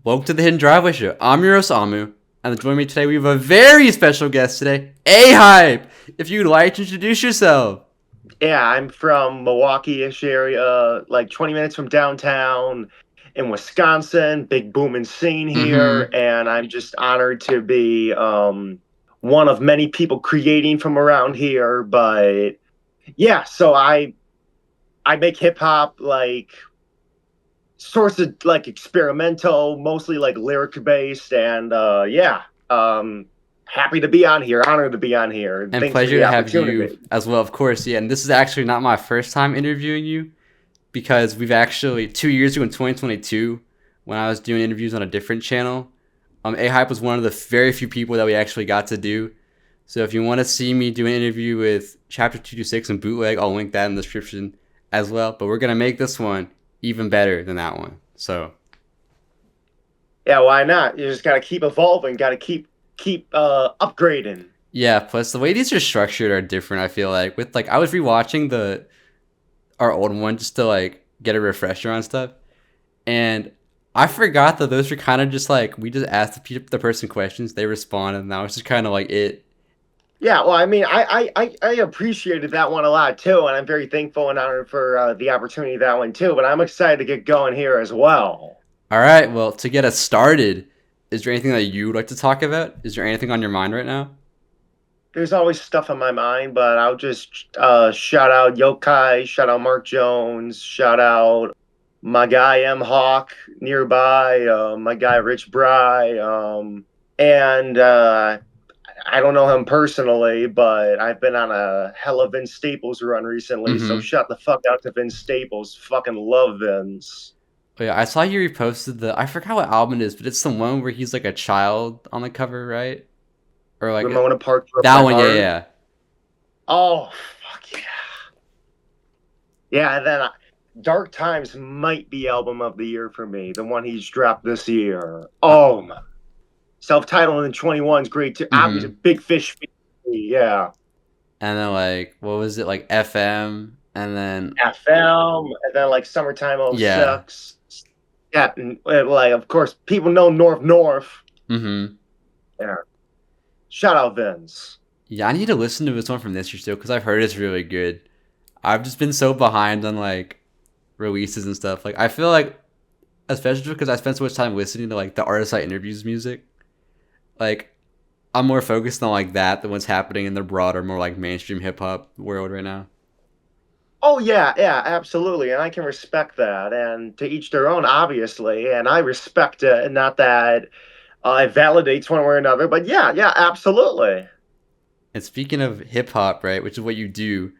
Welcome to the Hidden Driveway Show. I'm your host, Amu, and joining me today, we have a very special guest today, A-Hype. If you'd like to introduce yourself. Yeah, I'm from Milwaukee-ish area, like 20 minutes from downtown in Wisconsin, big booming scene here, and I'm just honored to be one of many people creating from around here. But yeah, so I make hip hop like sorts of like experimental, mostly like lyric based, and happy to be on here, honored to be on here, And thanks for pleasure the to have you opportunity. as well, of course. Yeah, and this is actually not my first time interviewing you because we've actually, 2 years ago in 2022, when I was doing interviews on a different channel, A-Hype was one of the very few people that we actually got to do. So if you want to see me do an interview with Chapter 226 and Bootleg, I'll link that in the description as well. But we're going to make this one even better than that one. So yeah, why not? You just got to keep evolving, got to keep upgrading. yeah, plus the way these are structured are different, I feel like. With like I was rewatching our old one just to like get a refresher on stuff. And I forgot that those were kind of just like we just asked the person questions, they responded, and that was just kind of like it. Yeah, well, I mean, I appreciated that one a lot too, and I'm very thankful and honored for the opportunity of that one too. But I'm excited to get going here as well. All right, well, to get us started, is there anything that you would like to talk about? Is there anything on your mind right now? There's always stuff on my mind, but I'll just shout out Yokai, shout out Mark Jones, shout out my guy M Hawk nearby, my guy Rich Bry, and I don't know him personally, but I've been on a hella Vince Staples run recently, so shut the fuck out to Vince Staples. Fucking love Vince. Oh, yeah, I saw you reposted I forgot what album it is, but it's the one where he's like a child on the cover, right? Or like Ramona Park. that one, yeah. Oh, fuck yeah. Yeah, and then Dark Times might be album of the year for me, the one he's dropped this year. Oh, my. Self-titled in 21 is great too. Obviously, Big Fish, yeah. And then like, what was it, like FM, and then like Summertime 06. Yeah. Yeah, and like of course people know North. Yeah. Shout out Vince. Yeah, I need to listen to this one from this year still because I've heard it's really good. I've just been so behind on like releases and stuff. Like I feel like, especially because I spent so much time listening to like the artist I interviews music, like I'm more focused on like that than what's happening in the broader, more like mainstream hip hop world right now. Oh yeah, absolutely, and I can respect that. And to each their own, obviously, and I respect it. Not that it validates one way or another, but yeah, absolutely. And speaking of hip hop, right, which is what you do,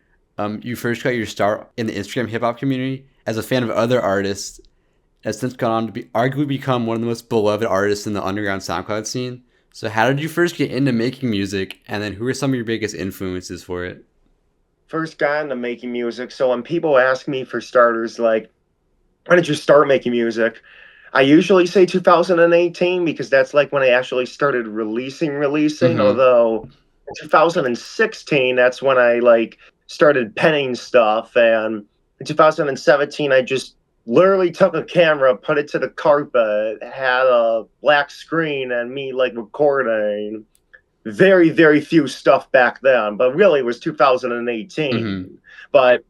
you first got your start in the Instagram hip hop community as a fan of other artists, and has since gone on to be arguably become one of the most beloved artists in the underground SoundCloud scene. So how did you first get into making music, and then who are some of your biggest influences for it? First got into making music. So when people ask me for starters, like, when did you start making music? I usually say 2018 because that's like when I actually started releasing. Although in 2016, that's when I like started penning stuff. And in 2017, I just literally took a camera, put it to the carpet, had a black screen, and me like recording. Very, very few stuff back then, but really it was 2018. But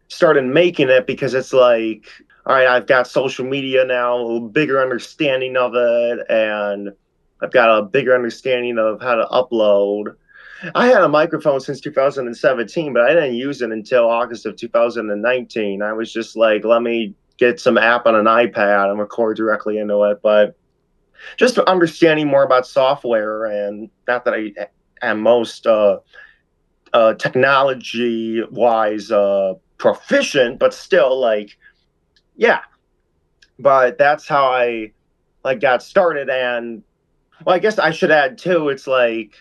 started making it because it's like, all right, I've got social media now, a bigger understanding of it, and I've got a bigger understanding of how to upload. I had a microphone since 2017, but I didn't use it until August of 2019. I was just like, let me get some app on an iPad and record directly into it. But just understanding more about software, and not that I am most technology wise proficient, but still like, yeah. But that's how I like got started. And well, I guess I should add too, it's like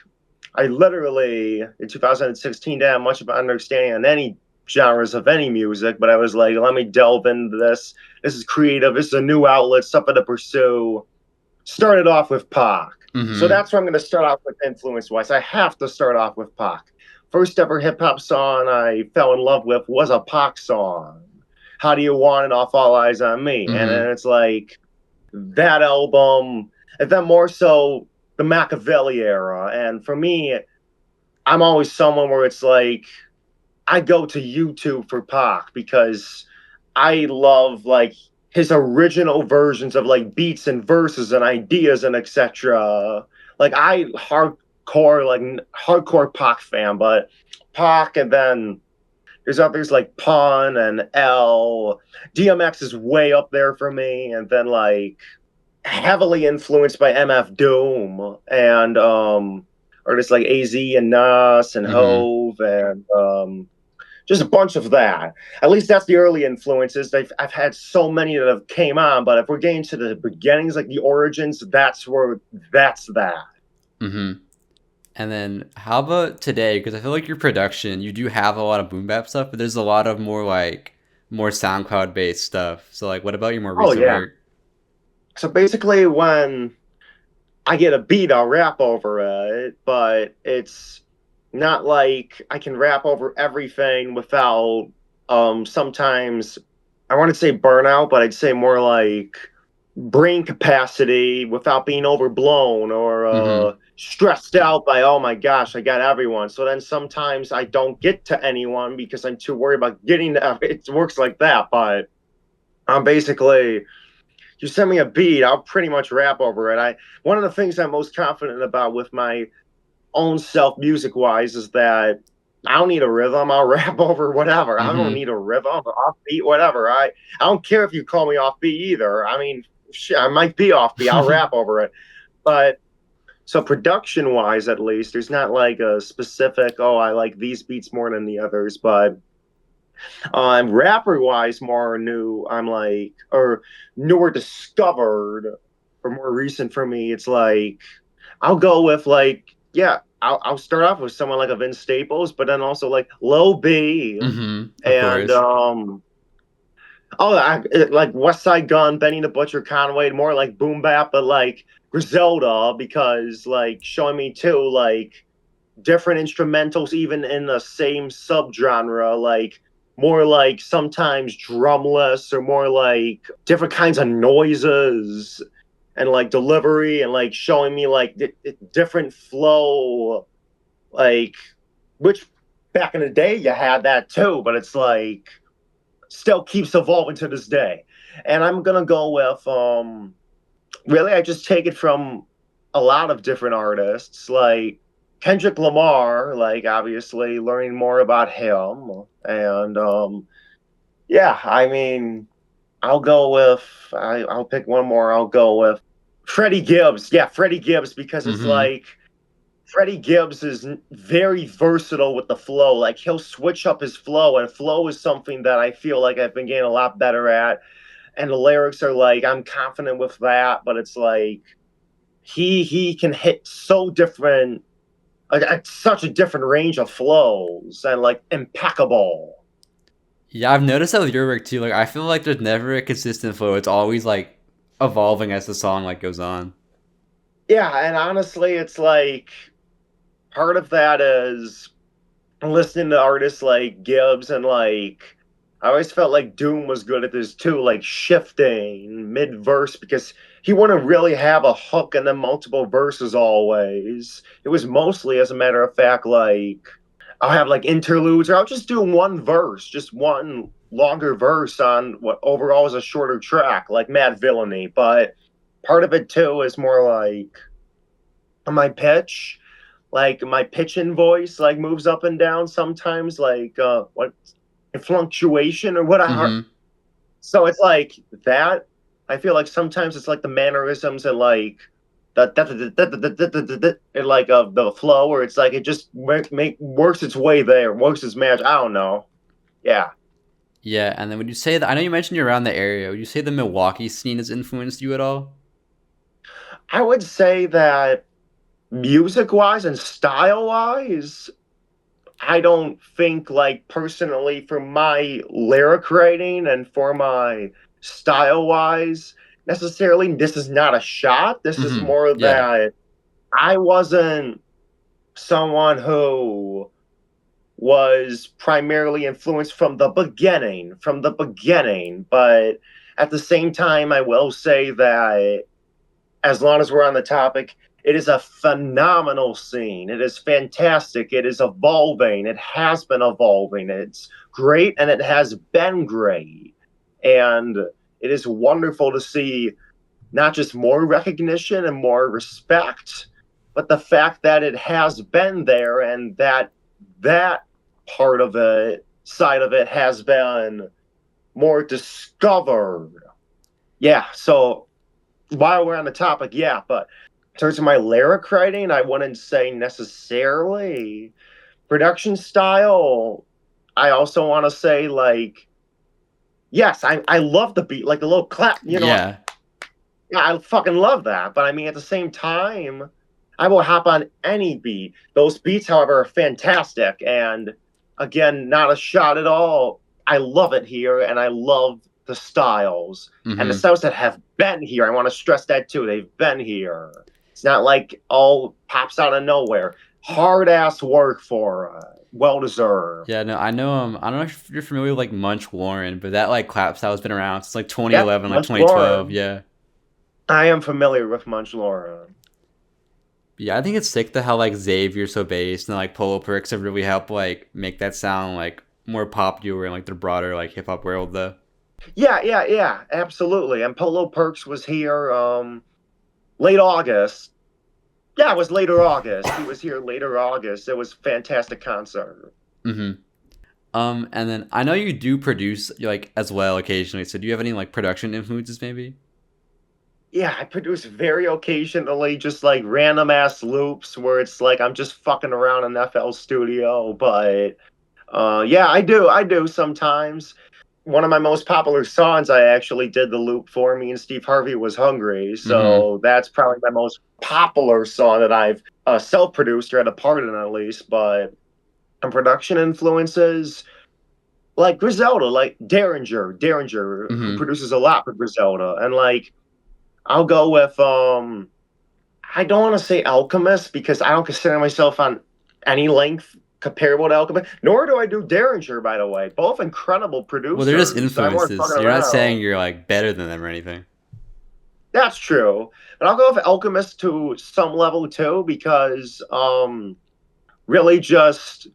I literally in 2016 didn't have much of an understanding on any genres of any music, but I was like, let me delve into this. This is creative, this is a new outlet, something to pursue. Started off with Pac. So that's where I'm going to start off with influence-wise. I have to start off with Pac. First ever hip-hop song I fell in love with was a Pac song. How Do You Want It Off All Eyes on Me. And then it's like, that album, and then more so the Machiavelli era. And for me, I'm always someone where it's like I go to YouTube for Pac because I love like his original versions of like beats and verses and ideas and etc. Like hardcore Pac fan, but Pac, and then there's others like Pun and L. DMX is way up there for me, and then like heavily influenced by MF Doom and artists like AZ and Nas and Mm-hmm. Hove and just a bunch of that. At least that's the early influences. I've had so many that have came on, but if we're getting to the beginnings, like the origins, that's that. Mm-hmm. And then how about today? Because I feel like your production, you do have a lot of boom bap stuff, but there's a lot of more SoundCloud based stuff. So like, what about your more Oh recent yeah. work? So basically, when I get a beat, I'll rap over it, but it's not like I can rap over everything without sometimes I want to say burnout, but I'd say more like brain capacity without being overblown or Mm-hmm. stressed out by, oh my gosh, I got everyone. So then sometimes I don't get to anyone because I'm too worried about getting to, it works like that. But I'm basically, you send me a beat, I'll pretty much rap over it. One of the things I'm most confident about with my own self music wise is that I don't need a rhythm. I'll rap over whatever. I don't Mm-hmm. need a rhythm, offbeat, whatever. I don't care if you call me offbeat either. I mean, shit, I might be offbeat. I'll rap over it. But so production wise, at least, there's not like a specific, oh, I like these beats more than the others. But rapper wise, more new, I'm like, or newer discovered or more recent for me, it's like, I'll go with like, yeah, I'll start off with someone like a Vince Staples, but then also like Low B Mm-hmm. Of and course. like West Side Gun, Benny the Butcher, Conway, more like boom bap, but like Griselda because like showing me too like different instrumentals even in the same subgenre, like more like sometimes drumless or more like different kinds of noises and like delivery and like showing me like different flow, like which back in the day you had that too, but it's like still keeps evolving to this day. And I'm gonna go with really I just take it from a lot of different artists like Kendrick Lamar, like obviously learning more about him and yeah, I mean I'll pick one more. I'll go with Freddie Gibbs. Yeah, Freddie Gibbs because it's Mm-hmm. like Freddie Gibbs is very versatile with the flow. Like he'll switch up his flow, and flow is something that I feel like I've been getting a lot better at. And the lyrics are like I'm confident with that, but it's like he can hit so different, at such a different range of flows and like impeccable. Yeah, I've noticed that with your work too. Like, I feel like there's never a consistent flow. It's always like evolving as the song like goes on. Yeah, and honestly, it's like part of that is listening to artists like Gibbs and like I always felt like Doom was good at this too, like shifting mid verse because he wouldn't really have a hook and then multiple verses always. It was mostly, as a matter of fact, like I'll have like interludes or I'll just do one verse, just one longer verse on what overall is a shorter track, like Mad Villainy. But part of it too is more like my pitch, like my pitch and voice like moves up and down sometimes, like what fluctuation or what Mm-hmm. so it's like that. I feel like sometimes it's like the mannerisms and like and like of the flow where it's like it just works its way there, works its magic. I don't know. Yeah, Yeah, and then would you say that I know you mentioned you're around the area. Would you say the Milwaukee scene has influenced you at all? I would say that music wise and style wise, I don't think like personally for my lyric writing and for my style wise necessarily this is not a shot. This is Mm-hmm. more Yeah. that I wasn't someone who was primarily influenced from the beginning, but At the same time, I will say that as long as we're on the topic, it is a phenomenal scene. It is fantastic. It is evolving. It has been evolving. It's great, and it has been great. And it is wonderful to see not just more recognition and more respect, but the fact that it has been there and that that part of it, side of it, has been more discovered. Yeah, so while we're on the topic, yeah, but in terms of my lyric writing, I wouldn't say necessarily. Production style, I also want to say, like, yes, I love the beat, like the little clap, Yeah. yeah, I fucking love that. But I mean, at the same time, I will hop on any beat. Those beats, however, are fantastic. And again, not a shot at all. I love it here, and I love the styles. And the Mm-hmm. styles that have been here, I want to stress that too. They've been here. It's not like all pops out of nowhere. Hard ass work for well deserved. Yeah, no, I know. I don't know if you're familiar with like Munch Warren, but that like clap style has been around since like Yep, 2011, like Munch 2012. Lauren. Yeah. I am familiar with Munch Lauren. Yeah, I think it's sick to how like Xavier's so based and like Polo Perks have really helped like make that sound like more popular in like the broader like hip hop world though. Yeah, absolutely. And Polo Perks was here late August. Yeah, it was later August. He was here later August. It was a fantastic concert. Mm-hmm. And then I know you do produce like as well occasionally. So do you have any like production influences maybe? Yeah, I produce very occasionally just like random ass loops where it's like I'm just fucking around in FL Studio, but yeah, I do sometimes. One of my most popular songs, I actually did the loop for. Me and Steve Harvey Was Hungry, Mm-hmm. so that's probably my most popular song that I've self-produced or had a part in at least. But and production influences like Griselda, like Derringer, who Mm-hmm. produces a lot for Griselda, and like I'll go with I don't want to say Alchemist because I don't consider myself on any length comparable to Alchemist, nor do I do Derringer, by the way. Both incredible Well, they're just producers. So I weren't influences. fucking You're not saying around. you're like better than them or anything. That's true. But I'll go with Alchemist to some level too, because really just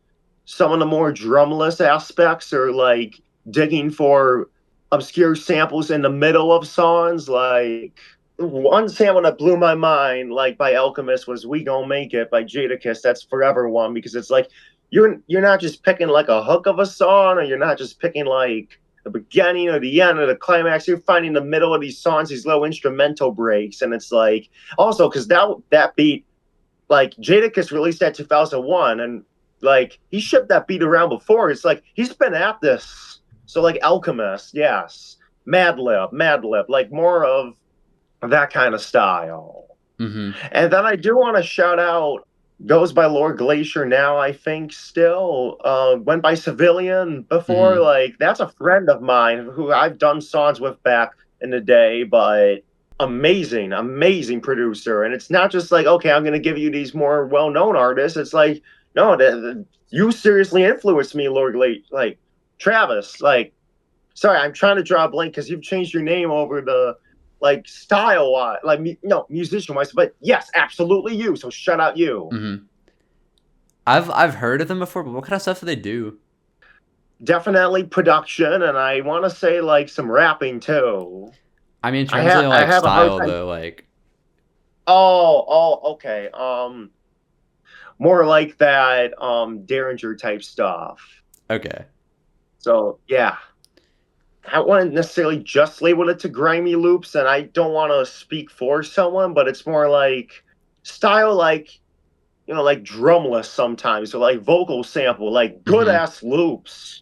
some of the more drumless aspects are like digging for obscure samples in the middle of songs. Like one sample that blew my mind, like by Alchemist, was "We Gon' Make It" by Jadakiss. That's forever one because it's like you're not just picking like a hook of a song, or you're not just picking like the beginning or the end or the climax. You're finding the middle of these songs, these low instrumental breaks, and it's like also because that beat, like Jadakiss released that 2001, and like he shipped that beat around before. It's like he's been at this. So like Alchemist, yes, Madlib, like more of that kind of style. Mm-hmm. And then I do want to shout out, goes by Lord Glacier now, I think still. Went by Civilian before. Mm-hmm. Like that's a friend of mine who I've done songs with back in the day, but amazing producer. And it's not just like, okay, I'm gonna give you these more well-known artists. It's like, no, you seriously influenced me, Lord Glacier. Like Travis, like sorry, I'm trying to draw a blank because you've changed your name over the like style wise, like no musician wise, but yes, absolutely you. So shout out you. Mm-hmm. I've heard of them before, but what kind of stuff do they do? Definitely production, and I want to say like some rapping too. I mean, in I terms of have I like have a hard style time. though, like Okay. More like that Derringer type stuff. okay. So yeah, I wouldn't necessarily just label it to grimy loops, and I don't want to speak for someone, but it's more like style, like like drumless sometimes, or like vocal sample, like good Mm-hmm. ass loops.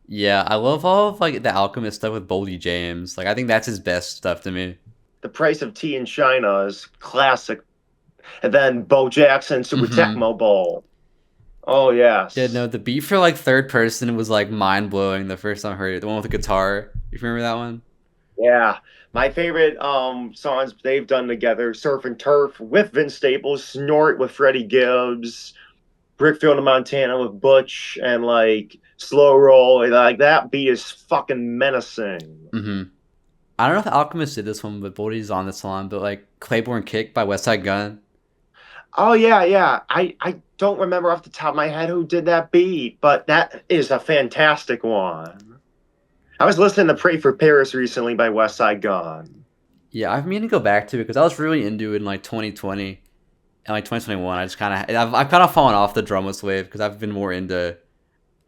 Yeah, I love all of like the Alchemist stuff with Boldy James. Like I think that's his best stuff to me. The Price of Tea in China is classic, and then Bo Jackson Super Mm-hmm. Tecmo Bowl. Oh Yeah, yes, no, the beat for like third person was like mind blowing the first time I heard it. The one with the guitar. You remember that one? yeah. My favorite songs they've done together: Surf and Turf with Vince Staples, Snort with Freddie Gibbs, Brickfield in Montana with Butch, and like Slow Roll. Like that beat is fucking menacing. Mm-hmm. I don't know if Alchemist did this one, but Boldy's on this one. But like Claiborne Kick by West Side Gun. Oh yeah, yeah. I don't remember off the top of my head who did that beat, but that is a fantastic one. I was listening to Pray for Paris recently by West Side Gun. Yeah, I've meaning to go back to it because I was really into it in like 2020 and like 2021. I just kind of I've kind of fallen off the drumless wave because I've been more into,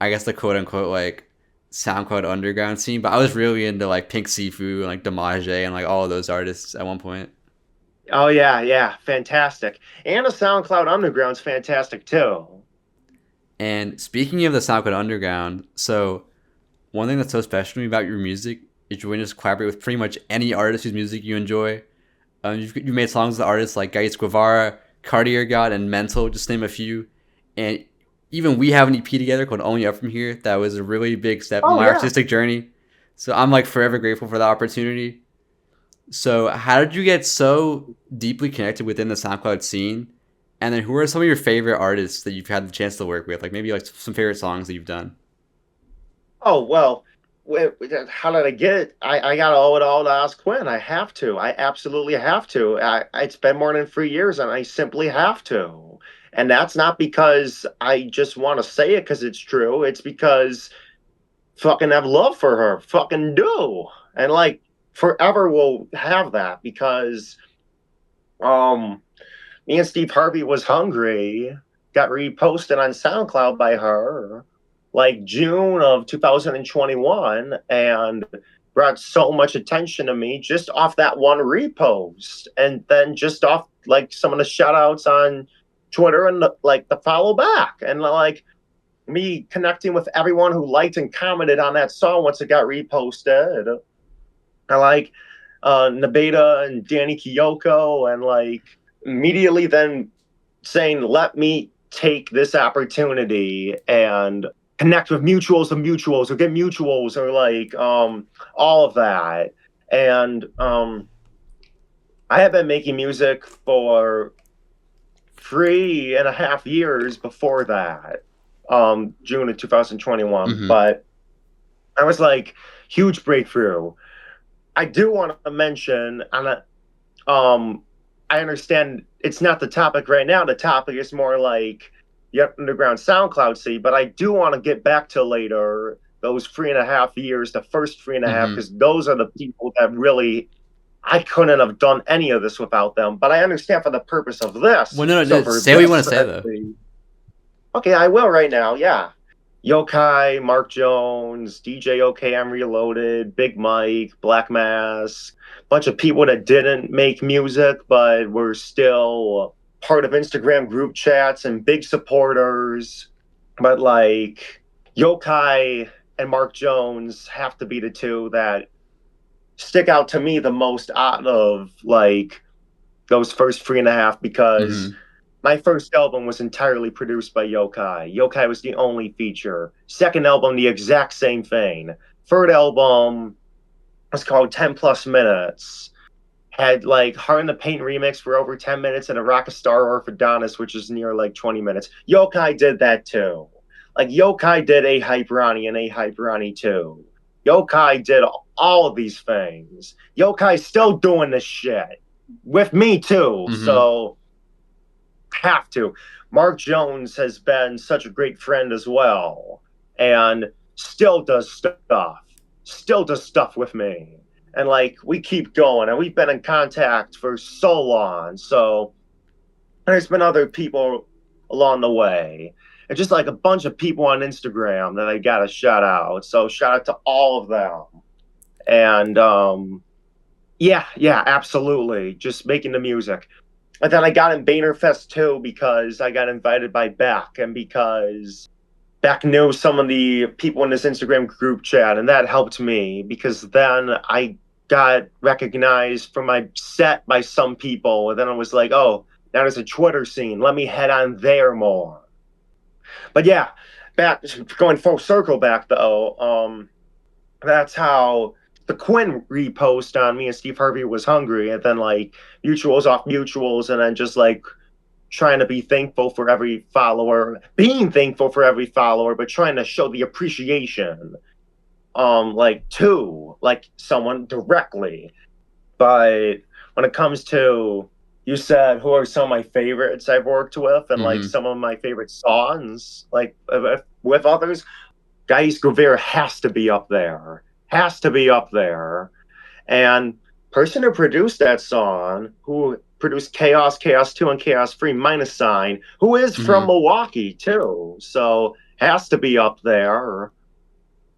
I guess, the quote unquote like SoundCloud underground scene. But I was really into like Pink Sifu and like Damage and like all of those artists at one point. Oh yeah, yeah, fantastic. And the SoundCloud Underground's fantastic too. And speaking of the SoundCloud underground, so one thing that's so special to me about your music is you can just collaborate with pretty much any artist whose music you enjoy. You've made songs with artists like Gaius Guevara, Cartier God, and Mental, just to name a few. And even we have an EP together called Only Up From Here that was a really big step in Oh my yeah. artistic journey. So I'm like forever grateful for that opportunity. So how did you get so deeply connected within the SoundCloud scene? And then who are some of your favorite artists that you've had the chance to work with? Like maybe like some favorite songs that you've done. Oh well, how did I get it? I gotta owe it all to Oz Quinn. I have to. I absolutely have to. It's been more than 3 years, and I simply have to. And that's not because I just want to say it because it's true. It's because fucking have love for her. Fucking do. And like forever will have that because um me and Steve Harvey was hungry got reposted on SoundCloud by her like June of 2021 and brought so much attention to me just off that one repost and then just off like some of the shout outs on Twitter and like the follow back and like me connecting with everyone who liked and commented on that song once it got reposted. I like Nabeta and Danny Kiyoko and like immediately then saying, let me take this opportunity and connect with mutuals or get mutuals or like all of that. And I have been making music for 3.5 years before that, June of 2021. Mm-hmm. But I was like, huge breakthrough. I do want to mention on a I understand it's not the topic right now. The topic is more like the underground SoundCloud scene, but I do want to get back to later those 3.5 years, the first three and a half, Mm-hmm. because those are the people that really I couldn't have done any of this without them. But I understand for the purpose of this. Well, no, So no, for say what you want this, to say though. okay, I will right now. Yeah. Yokai, Mark Jones, DJ OKM Reloaded, Big Mike, Black Mask, bunch of people that didn't make music but were still part of Instagram group chats and big supporters. But like Yokai and Mark Jones have to be the two that stick out to me the most out of like those first 3.5 because Mm-hmm. my first album was entirely produced by Yokai. Yokai was the only feature. Second album, the exact same thing. Third album was called 10 Plus Minutes. Had like Heart in the Paint remix for over 10 minutes and a Rock a Star Orthodontist, which is near like 20 minutes. Yokai did that too. Like Yokai did A Hype Ronnie and A Hype Ronnie too. Yokai did all of these things. Yokai's still doing this shit with me too. Mm-hmm. So have to. Mark Jones has been such a great friend as well, and still does stuff with me. And like we keep going, and we've been in contact for so long. So there's been other people along the way, and just like a bunch of people on Instagram that I got to shout out. So shout out to all of them. And yeah, yeah, absolutely. Just making the music. And then I got in Fest too because I got invited by Beck and because Beck knew some of the people in this Instagram group chat, and that helped me because then I got recognized for my set by some people, and then I was like, oh, now there's a Twitter scene. Let me head on there more. But yeah, back going full circle back though. That's how the Quinn repost on me and Steve Harvey was hungry, and then like mutuals off mutuals, and then just like trying to be thankful for every follower, being thankful for every follower, but trying to show the appreciation like to like someone directly. But when it comes to, you said who are some of my favorites I've worked with and like Mm-hmm. some of my favorite songs, like with others, Gais Guevara has to be up there. Has to be up there. And person who produced that song, who produced Chaos, Chaos 2, and Chaos Free Minus Sign, who is from Mm-hmm. Milwaukee too. So has to be up there.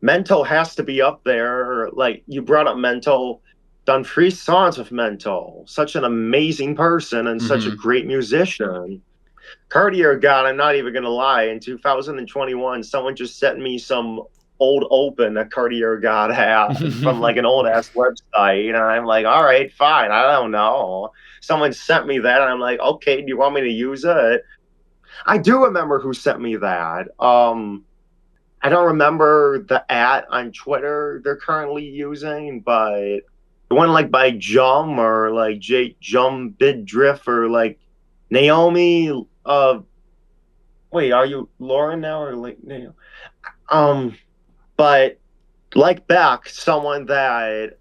Mental has to be up there. Like you brought up Mental, done 3 songs with Mental. Such an amazing person and such a Mm-hmm. great musician. Cartier God, I'm not even gonna lie. In 2021, someone just sent me some old open that Cartier God had from like an old ass website, and I'm like, all right, fine. I don't know. Someone sent me that, and I'm like, okay, do you want me to use it? I do remember who sent me that. I don't remember the at on Twitter they're currently using, but the one like by Jum or like J Jum Bid Drift or like Naomi. Wait, are you Lauren now or like Naomi? Um, but like Beck, someone that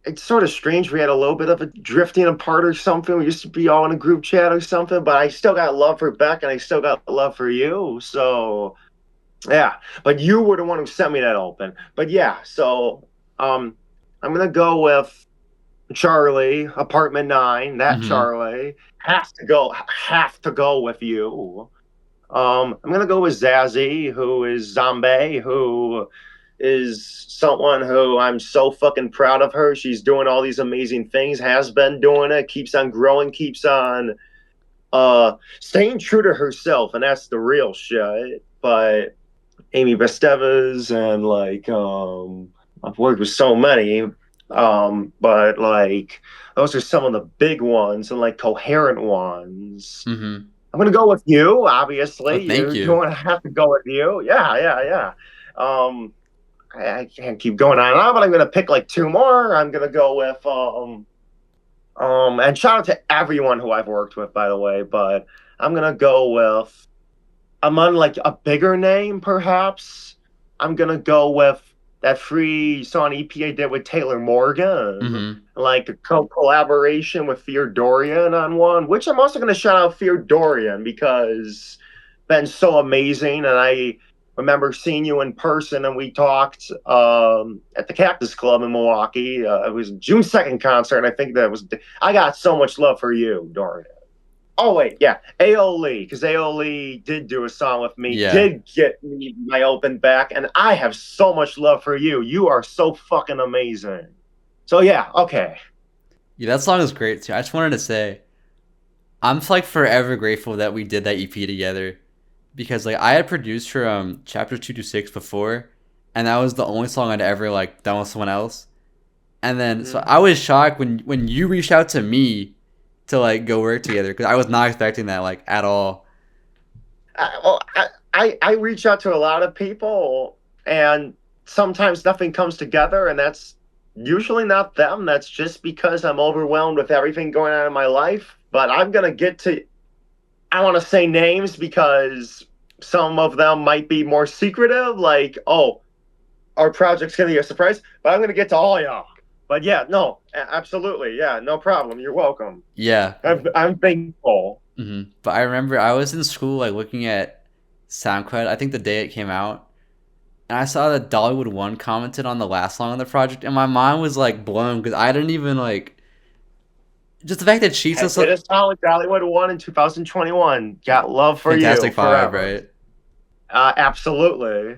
it's sort of strange. We had a little bit of a drifting apart or something. We used to be all in a group chat or something, but I still got love for Beck and I still got love for you. So yeah, but you were the one who sent me that open. But yeah, so um, I'm gonna go with Charlie, Apartment 9. That Mm-hmm. Charlie have to go with you. I'm gonna go with Zazzy, who is Zombie, who is someone who I'm so fucking proud of her. She's doing all these amazing things, has been doing it, keeps on growing, keeps on staying true to herself, and that's the real shit. But Amy Bestevas and like I've worked with so many, but like those are some of the big ones and like coherent ones. Mm-hmm. I'm gonna go with you, Oh, obviously. thank You're you. going to have to go with you. Yeah, yeah, yeah. Um, I can't keep going on, but I'm gonna pick like 2 more. I'm gonna go with and shout out to everyone who I've worked with, by the way. But I'm gonna go with I'm on like a bigger name, perhaps. I'm gonna go with that free song EPA did with Taylor Morgan, Mm-hmm. like a collaboration with Fear Dorian on one, which I'm also gonna shout out Fear Dorian because been so amazing, and I remember seeing you in person, and we talked at the Cactus Club in Milwaukee. It was June 2nd concert, and I think that was I got so much love for you, Dorian. Oh wait, yeah, Aoli, because Aoli did do a song with me, Yeah. did get me my open back, and I have so much love for you. You are so fucking amazing. So yeah, okay. Yeah, that song is great too. I just wanted to say I'm like forever grateful that we did that EP together because like I had produced for chapter 2 to 6 before, and that was the only song I'd ever like done with someone else. And then so Mm-hmm. I was shocked when you reached out to me to like go work together because I was not expecting that like at all. I reach out to a lot of people, and sometimes nothing comes together, and that's usually not them. That's just because I'm overwhelmed with everything going on in my life. But I'm gonna get to. I want to say names because some of them might be more secretive. Like, oh, our project's gonna be a surprise. But I'm gonna get to all y'all. But yeah, no, absolutely, yeah, no problem. You're welcome. Yeah. I'm thankful. But I remember I was in school like looking at SoundCloud. I think the day it came out, and I saw that Dollywood One commented on the last song on the project, and my mind was like blown because I didn't even like just the fact that she's Head just did a a solid Dollywood won in 2021. Got love for you fantastic vibe, forever. right? Absolutely.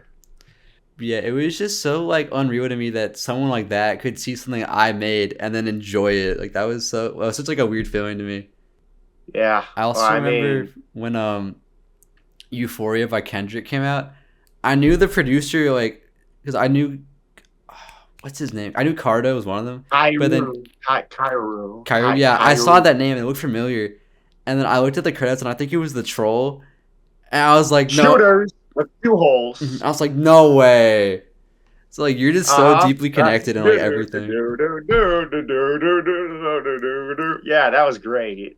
Yeah, it was just so like unreal to me that someone like that could see something I made and then enjoy it. Like that was such like a weird feeling to me. Yeah. I Well, also I remember mean, when Euphoria by Kendrick came out. I knew the producer like because I knew what's his name. I knew Cardo was one of them, but then Cairo. Yeah, I saw Kyru. that name and it looked familiar, and then I looked at the credits and I think it was the troll, and I was like, no. Shooters with 2 holes. I was like, no way. So like you're just so Uh-huh. deeply connected in like everything. Yeah, that was great.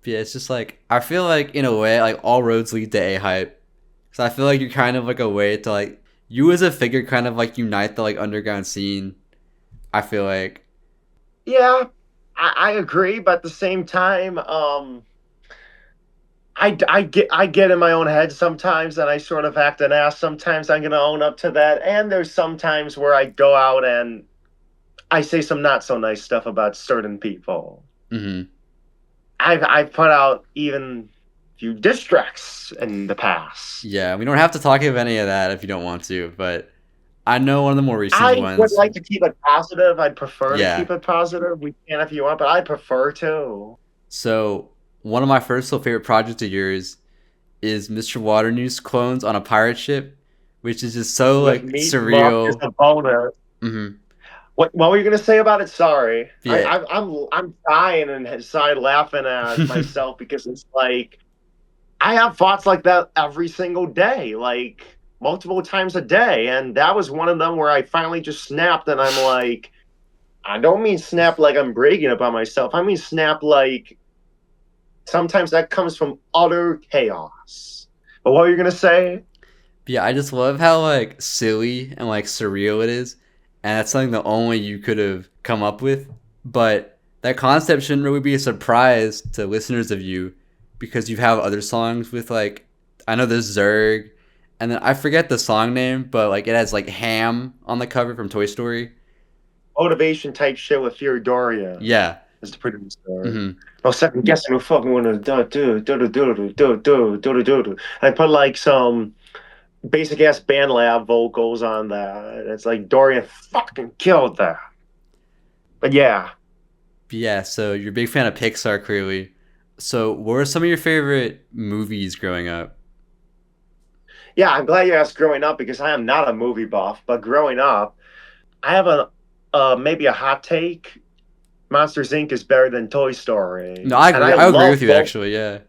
Yeah, it's just like I feel like in a way like all roads lead to A hype. So I feel like you're kind of like a way to like you as a figure kind of like unite the like underground scene. I feel like. Yeah, I agree, but at the same time, I get in my own head sometimes, and I sort of act an ass. Sometimes I'm gonna own up to that, and there's sometimes where I go out and I say some not so nice stuff about certain people. Hmm. I've put out even a few diss tracks in the past. Yeah, we don't have to talk about any of that if you don't want to, but I know one of the more recent I would ones. like to keep it positive. I'd prefer to Yeah. keep it positive. We can if you want, but I prefer to. So one of my first little favorite projects of yours is Mr. Waternoose clones on a pirate ship, which is just so With like meat muff is surreal. a bonus. Hmm. What were you gonna say about it? Sorry, Yeah. I'm dying inside laughing at myself because it's like I have thoughts like that every single day, like multiple times a day, and that was one of them where I finally just snapped, and I'm like, I don't mean snap like I'm bragging about myself. I mean snap like sometimes that comes from utter chaos. But what were you gonna say? Yeah, I just love how like silly and like surreal it is, and that's something that only you could have come up with. But that concept shouldn't really be a surprise to listeners of you, because you have other songs with like I know there's Zerg, and then I forget the song name, but like it has like Ham on the cover from Toy Story. Motivation type shit with Furidoria Yeah. as the producer. Hmm. No second guessing who fucking wanna do. I put like some basic ass band lab vocals on that. It's like Dorian fucking killed that. But yeah. Yeah. So you're a big fan of Pixar, clearly. So what were some of your favorite movies growing up? Yeah, I'm glad you asked growing up because I am not a movie buff, but growing up, I have a maybe a hot take. Monsters Inc. is better than Toy No, Story. I And agree. I I agree with love you both. actually. Yeah.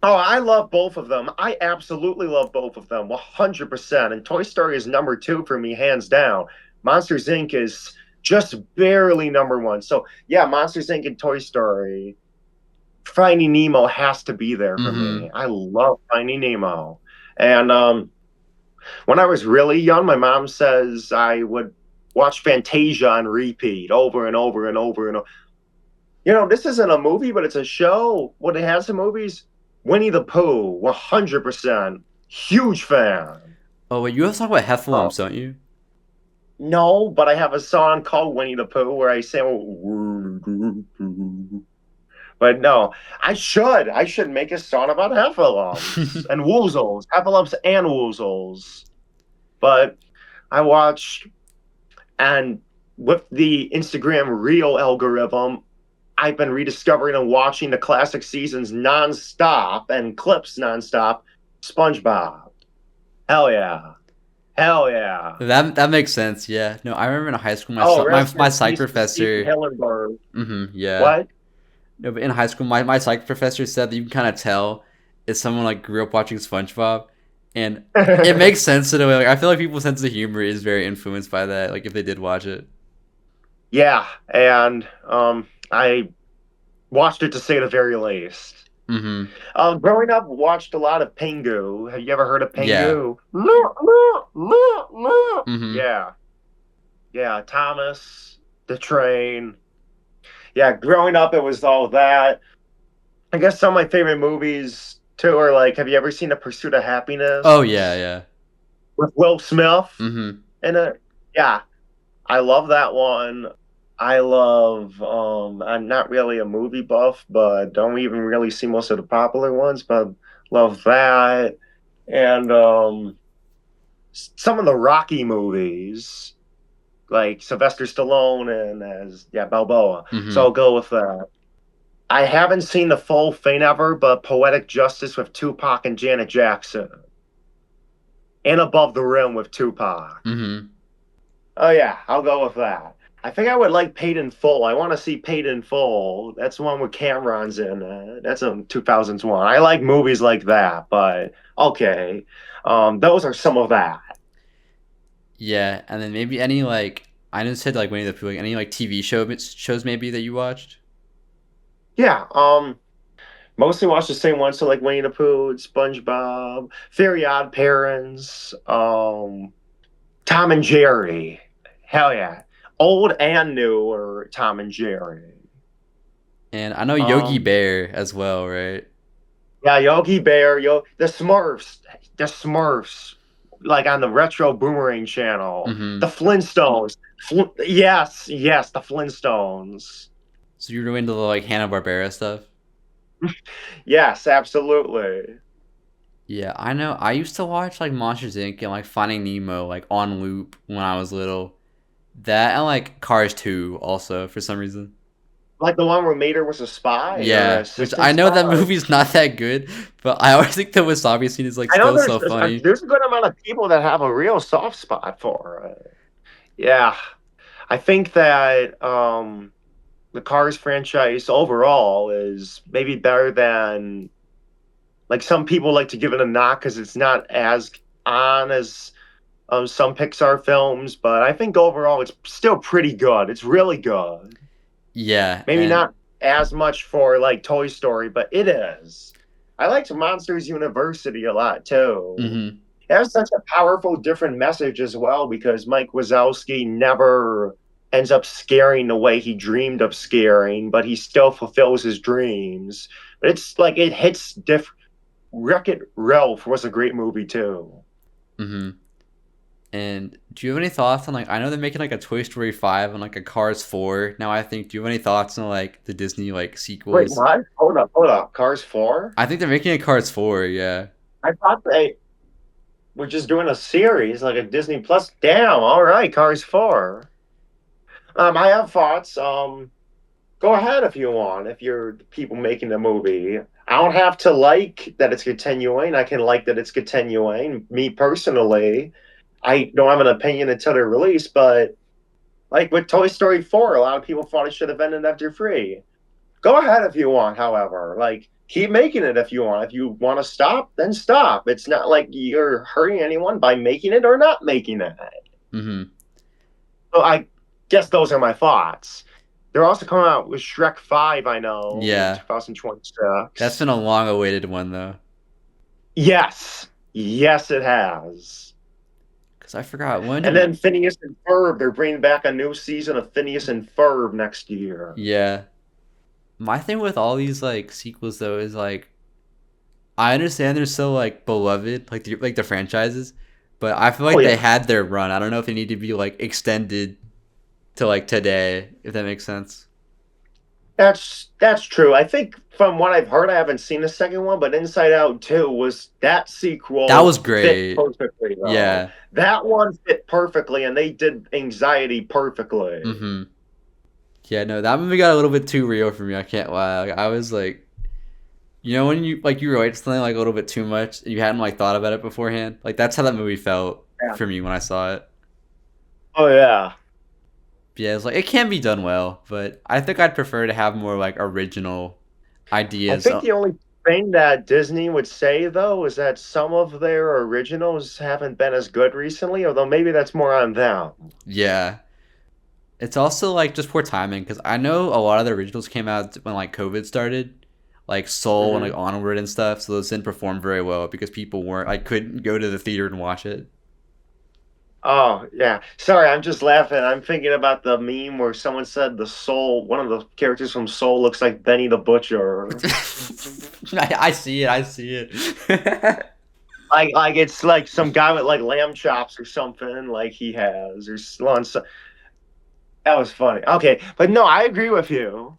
Oh, I love both of them. I absolutely love both of them, 100%. And Toy Story is number two for me, hands down. Monsters Inc. is just barely number one. So, yeah, Monsters Inc. and Toy Story. Finding Nemo has to be there for me. Mm-hmm. I love Finding Nemo. And when I was really young, my mom says I would watch Fantasia on repeat over and over and over and over. You know, this isn't a movie, but it's a show. What it has some movies, Winnie the Pooh, 100%. Huge fan. Oh wait, you also talk about Oh, heffalumps, don't you? no, but I have a song called Winnie the Pooh where I say, but no, I should. I should make a song about heffalumps and woozles, heffalumps and woozles. But I watched, and with the Instagram Reel algorithm, I've been rediscovering and watching the classic seasons nonstop and clips nonstop. SpongeBob. Hell yeah. Hell yeah. That makes sense. Yeah. No, I remember in high school Oh, rest my in psych peace to Stephen professor. Hillenburg. Yeah. What? No, but in high school, my psych professor said that you can kind of tell if someone like grew up watching SpongeBob, and it makes sense in a way. Like I feel like people's sense of humor is very influenced by that. Like if they did watch it. Yeah, and I watched it to say the very least. Mm-hmm. Growing up, watched a lot of Pingu. Have you ever heard of Yeah. Pingu? Mm-hmm. Yeah, yeah. Thomas, the train. Yeah, growing up, it was all that. I guess some of my favorite movies too are like, have you ever seen The Pursuit of Oh yeah, Happiness yeah. with Will Smith Mm-hmm. in it? Yeah, I love that one. I love I'm not really a movie buff, but don't even really see most of the popular ones, but love that. And some of the Rocky movies, like Sylvester Stallone and as yeah, Balboa. So Mm-hmm. I'll go with that. I haven't seen the full thing ever, but Poetic Justice with Tupac and Janet Jackson. And Above the Rim with Tupac. Mm-hmm. Oh yeah, I'll go with that. I think I would like Paid in Full. I want to see Paid in Full. That's the one with Cameron's in. That's a 2001. I like movies like that, but okay. Those are some of that. Yeah, and then maybe any like I just said like Winnie the Pooh, like any like TV shows maybe that you watched. Yeah. Mostly watch the same ones, so like Winnie the Pooh, SpongeBob, Very Odd Parents. Tom and Jerry. Hell yeah. Old and new or Tom and Jerry. And I know Yogi Um, Bear as well, right? yeah, Yogi Bear, the Smurfs, like on the Retro Boomerang channel, Mm-hmm. the Flintstones. Yes, the Flintstones. So you're really into the like Hanna-Barbera stuff? Yes, absolutely. Yeah, I know. I used to watch like Monsters Inc. and like Finding Nemo like on loop when I was little. That and like Cars 2 also for some reason. Like the one where Mater was a spy or an Yeah, which I assistant know that spy. movie's not that good, but I always think the wasabi scene is like I know still so funny. there's a good amount of people that have a real soft spot for it. Yeah, I think that the Cars franchise overall is maybe better than like some people like to give it a knock because it's not as on as some Pixar films, but I think overall it's still pretty good. It's really good. Yeah, Maybe and not as much for like Toy Story, but it is. I liked Monsters University a lot too. hmm It has such a powerful, different message as well because Mike Wazowski never ends up scaring the way he dreamed of scaring, but he still fulfills his dreams. But it's like it hits different. Wreck-It Ralph was a great movie too. hmm And do you have any thoughts on like I know they're making like a Toy Story 5 and like a Cars 4 now I think. Do you have any thoughts on like the Disney like Wait, sequels? what? Hold up. Cars 4? I think they're making a Cars 4, yeah. I thought they were just doing a series like a Disney Plus. Damn, all right, Cars 4. I have thoughts. Go ahead if you want, if you're the people making the movie. I don't have to like that it's continuing. I can like that it's continuing. Me personally, I don't have an opinion until they're released, but like with Toy Story 4, a lot of people thought it should have ended after 3. Go ahead if you want, however. Like, keep making it if you want. If you want to stop, then stop. It's not like you're hurting anyone by making it or not making it. hmm So I guess those are my thoughts. They're also coming out with Shrek 5, I know, in Yeah. That's 2026. been a long awaited one though. Yes. Yes, it has. Cuz I forgot when And did then Phineas and Ferb, they're bringing back a new season of Phineas and Ferb next year. yeah. My thing with all these like sequels though is like I understand they're so like beloved, like the franchises, but I feel Oh, like they yeah. had their run. I don't know if they need to be like extended to like today, if that makes sense. That's true. I think from what I've heard, I haven't seen the second one, but Inside Out 2 was that That sequel was fit great. perfectly though. Yeah. That one fit perfectly and they did Anxiety perfectly. Mhm. Yeah, no, that movie got a little bit too real for me. I can't lie. Like, I was like, you know, when you relate to something like a little bit too much, and you hadn't like thought about it beforehand. Like that's how that movie felt Yeah. for me when I saw it. Oh yeah. Yeah, it's like it can be done well, but I think I'd prefer to have more like original I ideas. think the only thing that Disney would say though is that some of their originals haven't been as good recently, although maybe that's more on them. Yeah, it's also like just poor timing because I know a lot of the originals came out when like COVID started, like Soul and like Hmm. Onward and stuff. So those didn't perform very well because people weren't like couldn't go to the theater and watch it. Oh, yeah. Sorry, I'm just laughing. I'm thinking about the meme where someone said the soul, one of the characters from Soul looks like Benny the Butcher. I see it. I see it. Like it's like some guy with like lamb chops or something like he has or that was funny. Okay, but no, I agree with you.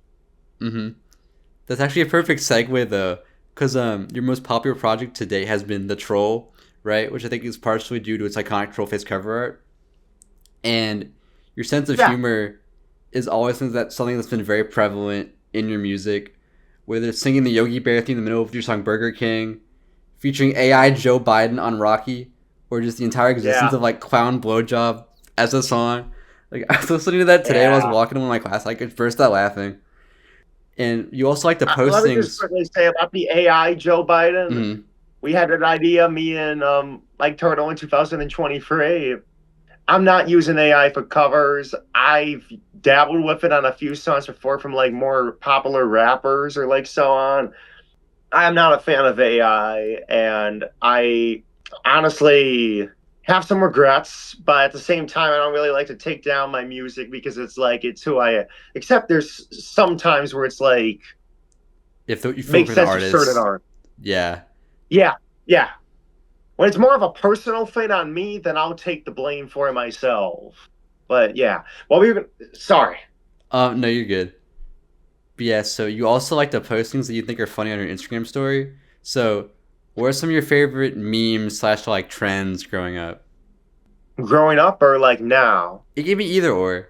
hmm That's actually a perfect segue though, because your most popular project to date has been the Troll, right? Which I think is partially due to its iconic troll face cover art, and your sense of Yeah. humor is always something that's been very prevalent in your music. Whether it's singing the Yogi Bear theme in the middle of your song Burger King, featuring AI Joe Biden on Rocky, or just the entire existence Yeah. of like Clown Blowjob as a song. Like I was listening to that today when I was Yeah. walking to my class, I could burst out laughing. And you also like to post Let me just things. quickly say about the AI Joe Biden. Mhm. We had an idea, me and Mike Turtle in 2023. I'm not using AI for covers. I've dabbled with it on a few songs before from like more popular rappers or like so on. I'm not a fan of AI, and I honestly have some regrets, but at the same time, I don't really like to take down my music because it's like it's who I am. Except there's some times where it's like If you feel makes for the sense of certain artist, art. yeah. Yeah, yeah. When it's more of a personal thing on me, then I'll take the blame for it myself. But yeah, well, sorry. No, you're good. But yeah, so you also like to post things that you think are funny on your Instagram story. So, what are some of your favorite memes slash like trends growing up? Growing up or like now? It gave me either or.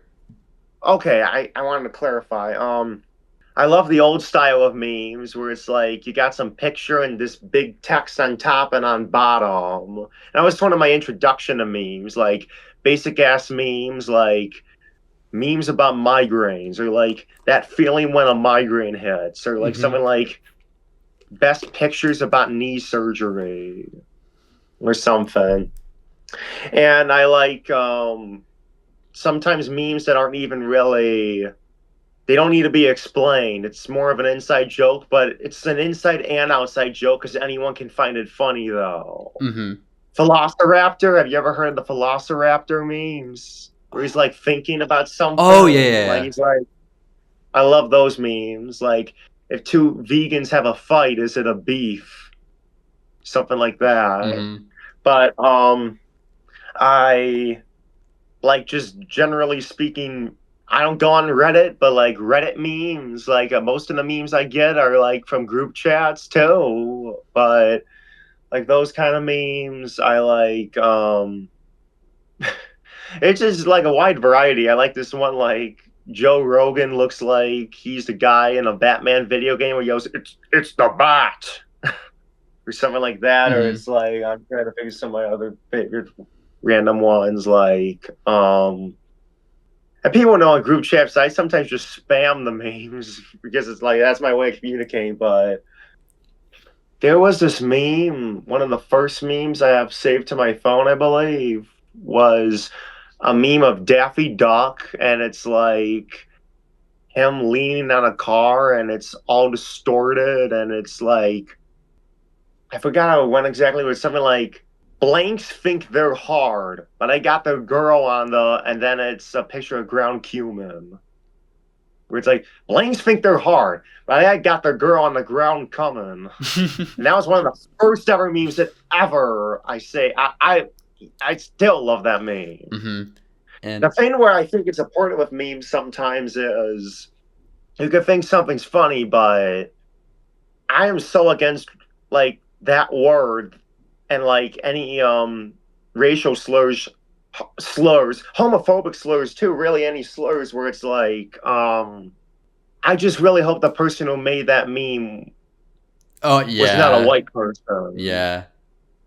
Okay, I wanted to clarify. I love the old style of memes where it's like you got some picture and this big text on top and on bottom. That was one of my introduction to memes, like basic ass memes, like memes about migraines or like that feeling when a migraine hits, or like Mm-hmm. something like best pictures about knee surgery or something. And I like sometimes memes that aren't even really, they don't need to be explained. It's more of an inside joke, but it's an inside and outside joke because anyone can find it funny though. Mm-hmm. Velociraptor, have you ever heard of the Velociraptor memes? Where he's like thinking about Oh yeah, something. yeah, Like yeah. he's like, I love those memes. Like if two vegans have a fight, is it a beef? Something like that. Mm-hmm. But I like, just generally speaking, I don't go on Reddit, but like Reddit memes, like most of the memes I get are like from group chats too. But like those kind of memes, I like. It's just like a wide variety. I like this one, like Joe Rogan looks like he's the guy in a Batman video game where he goes, "It's the bat," or something like that. Or Mm-hmm. it's like I'm trying to think of some of my other favorite random ones, like and people know in group chats, I sometimes just spam the memes because it's like that's my way of communicating. But there was this meme, one of the first memes I have saved to my phone, I believe, was a meme of Daffy Duck, and it's like him leaning on a car, and it's all distorted, and it's like I forgot how it went exactly. It was something like blanks think they're hard, but I got the girl on the, and then it's a picture of ground cumin. Where it's like blanks think they're hard, but I got the girl on the ground coming. And that was one of the first ever memes that ever I say I still love that meme. Mm-hmm. The And thing where I think it's important with memes sometimes is you can think something's funny, but I am so against like that word and like any racial slurs, homophobic slurs too, really any slurs where it's like I just really hope the person who made that meme oh was not a yeah, white person. yeah.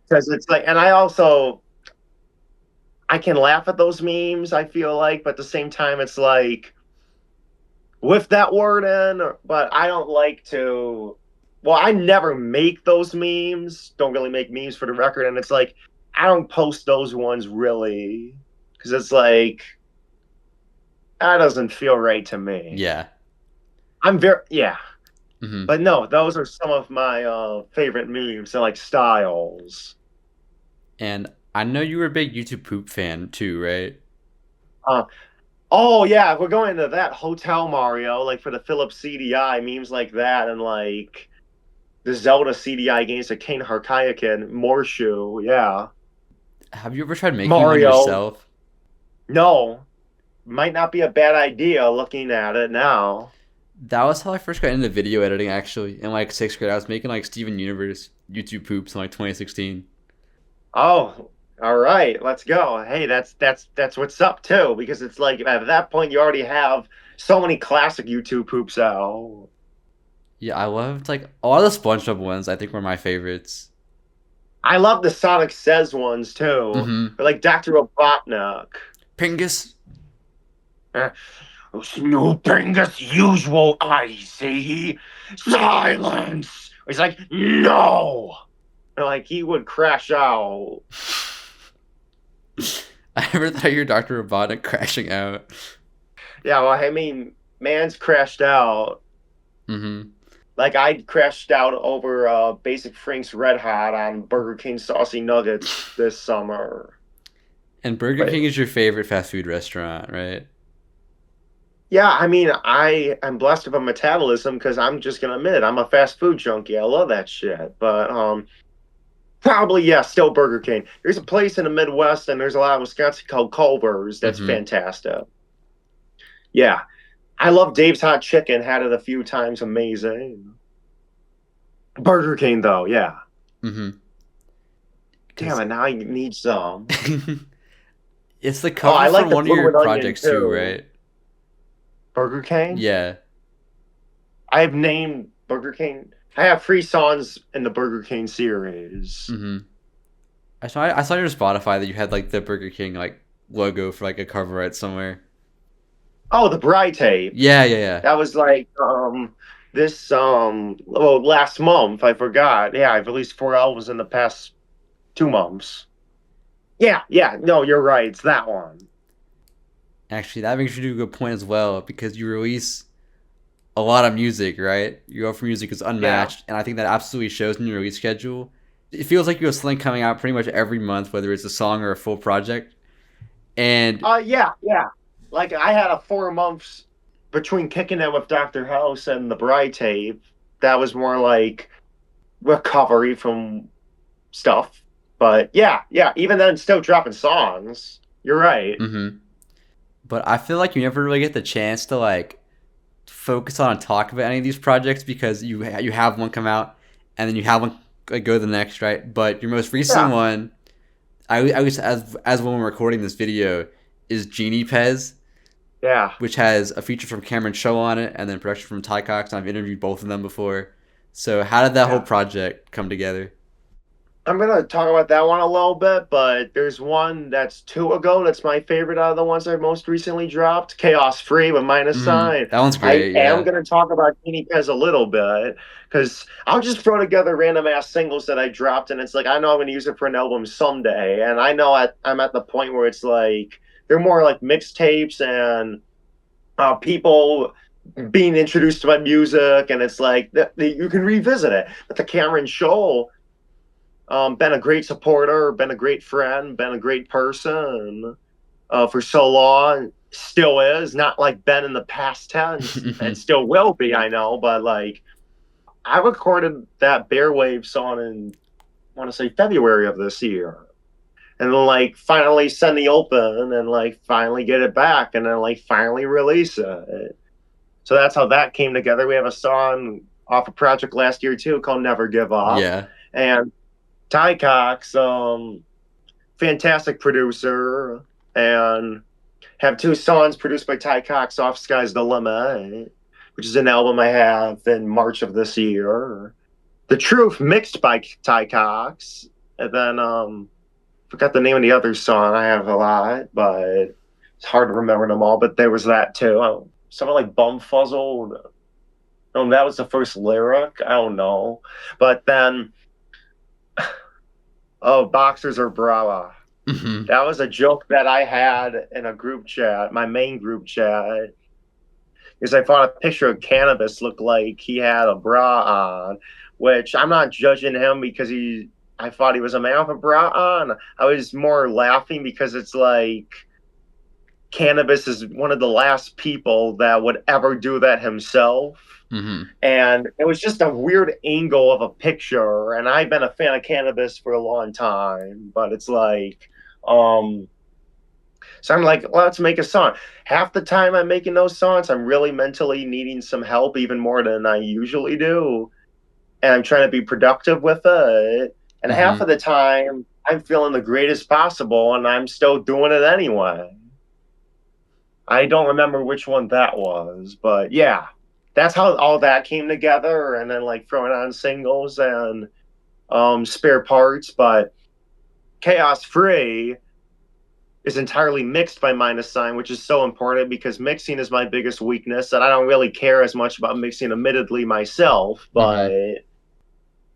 Because it's like, and I also, I can laugh at those memes, I feel like, but at the same time, it's like, with that word in, but I don't like to, well, I never make those memes, don't really make memes for the record. And it's like, I don't post those ones really, because it's like, that doesn't feel right to me. Yeah. Yeah. Mm-hmm. But no, those are some of my favorite memes and like styles. And I know you were a big YouTube poop fan too, right? Uh, oh yeah, we're going to that Hotel Mario, like for the Philips CDI memes like that, and like the Zelda CDI games that Kane Harkayakin, Morshu, yeah. Have you ever tried making one Mario, yourself? no, might not be a bad idea looking at it now. That was how I first got into video editing. Actually, in like sixth grade, I was making like Steven Universe YouTube poops in like 2016. Oh, all right, let's go. Hey, that's what's up too, because it's like at that point you already have so many classic YouTube poops out. Yeah, I loved like a lot of the SpongeBob ones. I think were my favorites. I love the Sonic Says ones too, Mm-hmm. or like Dr. Robotnik. Pingus. Uh, Snooping as usual, I see. Silence! He's like, no! And like, he would crash out. I never thought you were Dr. Robotnik crashing out. Yeah, well, I mean, man's crashed out. Mm-hmm. Like, I crashed out over Basic Frank's Red Hot on Burger King Saucy Nuggets this summer. And Burger But King is your favorite fast food restaurant, right? yeah, I mean, I'm blessed with a metabolism because I'm just gonna admit it, I'm a fast food junkie. I love that shit. But probably yeah, still Burger King. There's a place in the Midwest and there's a lot of Wisconsin called Culver's. That's Mm-hmm. fantastic. Yeah, I love Dave's Hot Chicken. Had it a few times. Amazing. Burger King though, yeah. Mm-hmm. Damn Because it, now I need some. it's the Oh, cover I for like the one of your fluid onion projects too, too. right? Burger King. Yeah. I've named Burger King. I have 3 songs in the Burger King series. Mm-hmm. I saw your Spotify that you had like the Burger King like logo for like a cover art somewhere. Oh, the Bride tape. Yeah, yeah, yeah. That was like this well last month. I forgot. Yeah, I've released 4 albums in the past 2 months. Yeah, yeah. No, you're right. It's that one. Actually, that makes you do a good point as well because you release a lot of music, right? Your for music is Yeah. unmatched, and I think that absolutely shows in your release schedule. It feels like you have something coming out pretty much every month, whether it's a song or a full project. And Yeah, yeah. Like I had a 4 months between kicking it with Dr. House and the Bride tape. That was more like recovery from stuff. But yeah, yeah. Even then, still dropping songs. You're right. mm-hmm. But I feel like you never really get the chance to like focus on and talk about any of these projects because you have one come out and then you have one like go to the next, right? But your most recent Yeah, one, I was as when we're recording this video, is Genie Pez, yeah. which has a feature from Cameron Show on it and then production from Ty Cox. And I've interviewed both of them before. So how did that whole Yeah. project come together? I'm gonna talk about that one a little bit, but there's one that's 2 ago. That's my favorite out of the ones I most recently dropped. Chaos Free with Minus Mm-hmm. Sign. That one's I great. am Yeah. gonna talk about Genie Pez a little bit because I'll just throw together random ass singles that I dropped, and it's like I know I'm gonna use it for an album someday, and I know I'm at the point where it's like they're more like mixtapes and people being introduced to my music, and it's like you can revisit it. But the Cameron Show been a great supporter, been a great friend, been a great person for so long. Still is not like been in the past tense and still will be. I know, but like I recorded that Bear Wave song in I want to say February of this year, and then like finally send the open and like finally get it back, and then like finally release it. So that's how that came together. We have a song off a project last year too called "Never Give Up," Yeah. and Ty Cox, fantastic producer, and have 2 songs produced by Ty Cox off Sky's the Limit, which is an album I have in March of this year. The Truth mixed by Ty Cox, and then forgot the name of the other song. I have a lot, but it's hard to remember them all. But there was that too. Something like Bumfuzzled. No, that was the first lyric. I don't know, but then oh, Boxers or Brava. Mm-hmm. That was a joke that I had in a group chat, my main group chat, because I thought a picture of Cannabis looked like he had a bra on, which I'm not judging him because I thought he was a man with a bra on. I was more laughing because it's like Cannabis is one of the last people that would ever do that himself. Mm-hmm. And it was just a weird angle of a picture. And I've been a fan of Cannabis for a long time, but it's like, so I'm like, let's make a song. Half the time I'm making those songs, I'm really mentally needing some help, even more than I usually do. And I'm trying to be productive with it. And half Mm-hmm. of the time, I'm feeling the greatest possible, and I'm still doing it anyway. I don't remember which one that was, but yeah, that's how all that came together. And then like throwing on singles and spare parts. But Chaos Free is entirely mixed by Minus Sign, which is so important because mixing is my biggest weakness, and I don't really care as much about mixing, admittedly, myself. Mm-hmm. But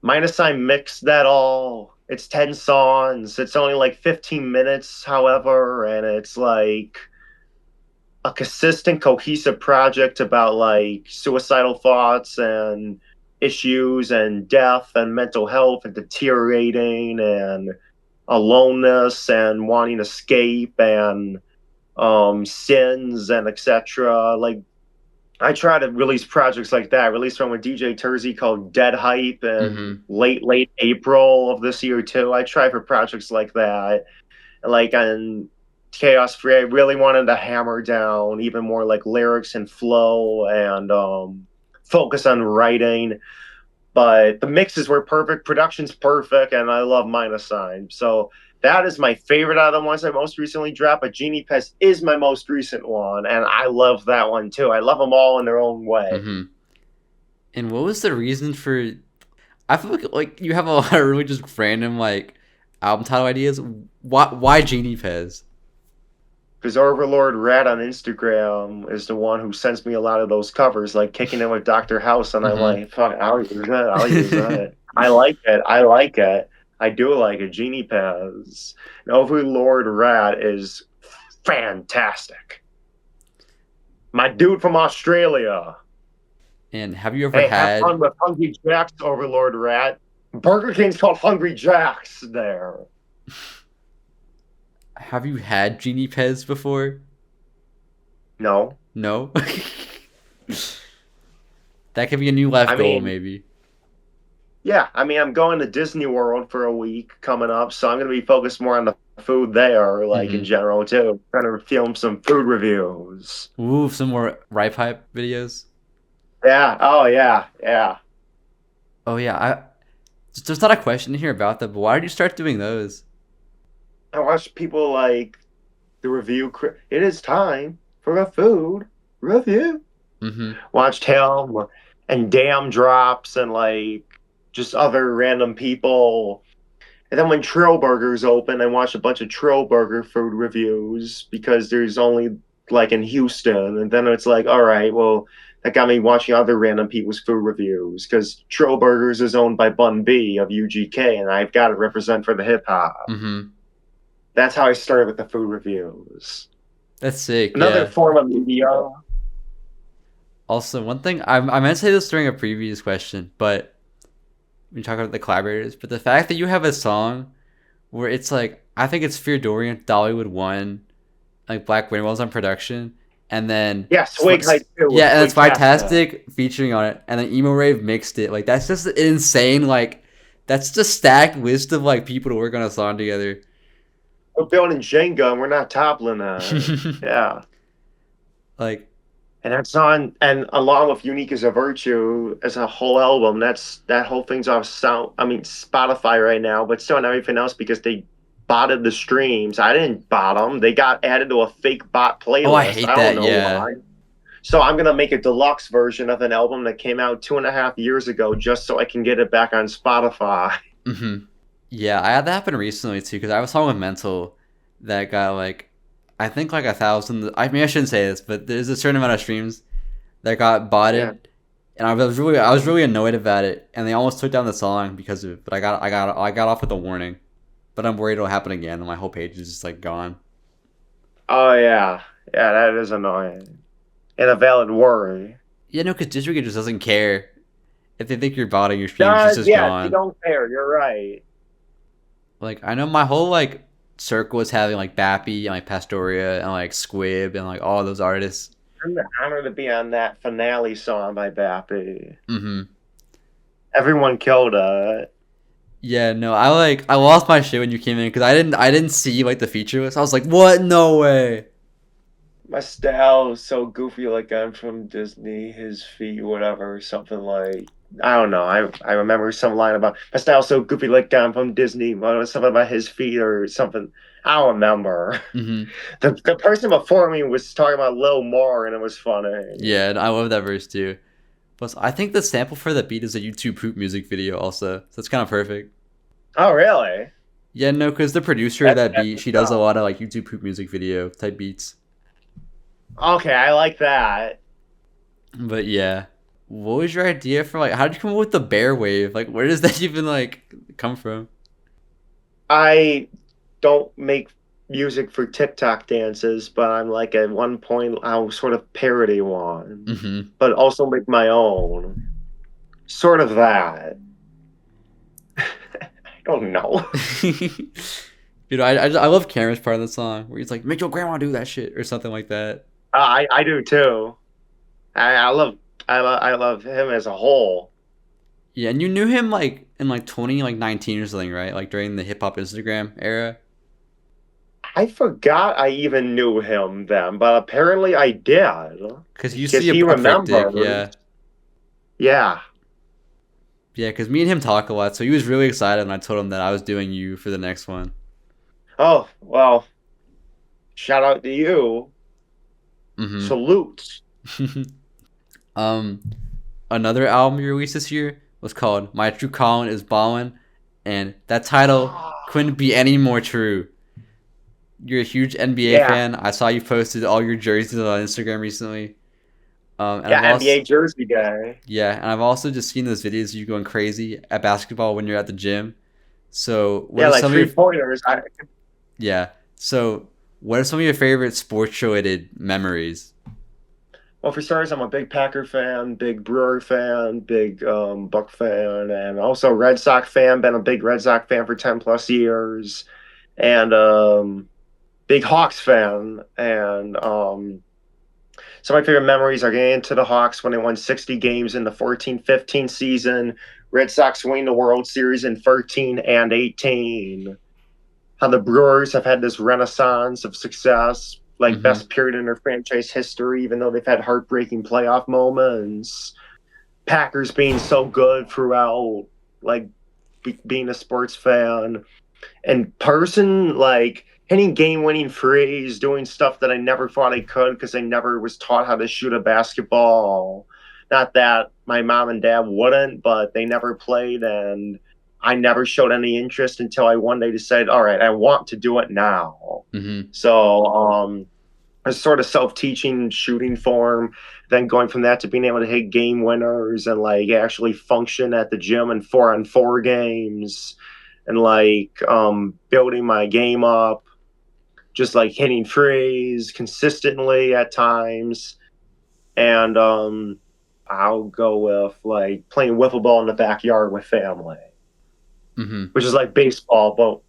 Minus Sign mixed that all. It's 10 songs. It's only like 15 minutes, however, and it's like a consistent, cohesive project about like suicidal thoughts and issues and death and mental health and deteriorating and aloneness and wanting escape and sins and etc. Like I try to release projects like that. I released one with DJ Terzi called Dead Hype in Mm-hmm. late April of this year too. I try for projects like that. Like on Chaos Free, I really wanted to hammer down even more like lyrics and flow and focus on writing. But the mixes were perfect, production's perfect, and I love Minus Sign. So that is my favorite out of the ones I most recently dropped. But Genie Pez is my most recent one, and I love that one too. I love them all in their own way. Mm-hmm. And what was the reason for? I feel like you have a lot of really just random like album title ideas. Why Genie Pez? Because Overlord Rat on Instagram is the one who sends me a lot of those covers, like kicking in with Dr. House, and I'm Mm-hmm. like, fuck, I'll use that. I'll use that. I like it. I like it. I do like it. Genie Pez. And Overlord Rat is fantastic. My dude from Australia. And have you ever Hey, have had fun with Hungry Jack's, Overlord Rat. Burger King's called Hungry Jack's there. have you had Genie Pez before? No. No. That could be a new life I goal, mean, maybe. yeah, I mean, I'm going to Disney World for a week coming up, so I'm going to be focused more on the food there, like in Mm-hmm. general, too. Trying to film some food reviews. Ooh, some more Ripe Hype videos. Yeah, oh, yeah, yeah. Oh yeah, there's not a question here about that, but why did you start doing those? I watch people like the review. It is time for a food review. Mm-hmm. Watched him and Damn Drops and like just other random people. And then when Trill Burgers opened, I watched a bunch of Trill Burger food reviews because there's only like in Houston. And then it's like, all right, well, that got me watching other random people's food reviews because Trill Burgers is owned by Bun B of UGK, and I've got to represent for the hip hop. Mm-hmm. That's how I started with the food reviews. That's sick. Another Yeah. form of media. Also, one thing I meant to say this during a previous question, but we talk about the collaborators. But the fact that you have a song where it's like I think it's Fear Dorian, Dollywood One, like Black Windmills on production, and then Yeah, Swig Height too with yeah, and it's Swig Tastic. Fantastic featuring on it, and then Emo Rave mixed it. Like that's just insane. Like that's just stacked list of like people to work on a song together. We're building Jenga and we're not toppling that. Yeah. Like And that's on, and along with Unique as a Virtue as a whole album, that whole thing's off Spotify right now, but still on everything else because they botted the streams. I didn't bot them. They got added to a fake bot oh, I playlist. hate I don't that. know Yeah. why. So I'm gonna make a deluxe version of an album that came out 2.5 years ago just so I can get it back on Spotify. Mm-hmm. Yeah, I had that happen recently too because I was talking with Mental that got like I think like 1,000. I mean I shouldn't say this, but there's a certain amount of streams that got Yeah. botted, and I was really annoyed about it, and they almost took down the song because of it. But I got off with a warning, but I'm worried it'll happen again, and my whole page is just like gone. Oh yeah. Yeah, that is annoying. And a valid worry. Yeah, no, because District just doesn't care if they think you're botting your streams, it's No, just yeah, they gone. don't care. You're right. Like I know my whole like circle is having like Bappy and like Pastoria and like Squib and like all those artists. I'm honored to be on that finale song by Bappy. Mm-hmm. Everyone killed it. Yeah, no, I lost my shit when you came in because I didn't see like the feature list. I was like, what? No way. My style is so goofy, like I'm from Disney, his feet, whatever, something like I don't know. I remember some line about my style so goofy, like I'm from Disney, something about his feet or something. I don't remember. Mm-hmm. The person before me was talking about Lil Moore, and it was funny. Yeah, and I love that verse too. Plus, I think the sample for that beat is a YouTube Poop music video also, so it's kind of perfect. Oh, really? Yeah, no, because the producer of that That's beat, what's she does a up. lot of like YouTube Poop music video type beats. Okay, I like that. But yeah, what was your idea for like? How did you come up with the bear wave? Like, where does that even like come from? I don't make music for TikTok dances, but I'm like at one point I'll sort of parody one, Mm-hmm. but also make my own. Sort of that. I don't know. I love Cameron's part of the song where he's like, "Make your grandma do that shit" or something like that. I do too. I love I love him as a whole. Yeah, and you knew him like in like 2019 or something, right? Like during the hip hop Instagram era. I forgot I even knew him then, but apparently I did Cause you because see he a cryptic, remembers. yeah, Yeah, yeah. Cause me and him talk a lot, so he was really excited, and I told him that I was doing you for the next one. oh, well, shout out to you. Mm-hmm. Salutes. um, Another album you released this year was called "My True Calling Is Ballin'," and that title couldn't be any more true. You're a huge NBA Yeah, fan. I saw you posted all your jerseys on Instagram recently. And yeah, I've also NBA Jersey guy. Yeah, and I've also just seen those videos of you going crazy at basketball when you're at the gym. So, what Yeah, are like some of your 3 pointers. yeah? So, what are some of your favorite sports related memories? Well, for starters, I'm a big Packer fan, big Brewer fan, big Buck fan, and also Red Sox fan. Been a big Red Sox fan for 10 plus years, and big Hawks fan. And some of my favorite memories are getting into the Hawks when they won 60 games in the 14-15 season. Red Sox winning the World Series in 13 and 18. How the Brewers have had this renaissance of success, like Mm-hmm. best period in their franchise history, even though they've had heartbreaking playoff moments. Packers being so good throughout, like being a sports fan, and person like hitting game-winning threes, doing stuff that I never thought I could because I never was taught how to shoot a basketball. Not that my mom and dad wouldn't, but they never played, and I never showed any interest until I one day decided, all right, I want to do it now. Mm-hmm. So a sort of self-teaching shooting form, then going from that to being able to hit game winners and like actually function at the gym in 4-on-4 games, and like building my game up, just like hitting threes consistently at times. And I'll go with like playing wiffle ball in the backyard with family, Mm-hmm. which is like baseball but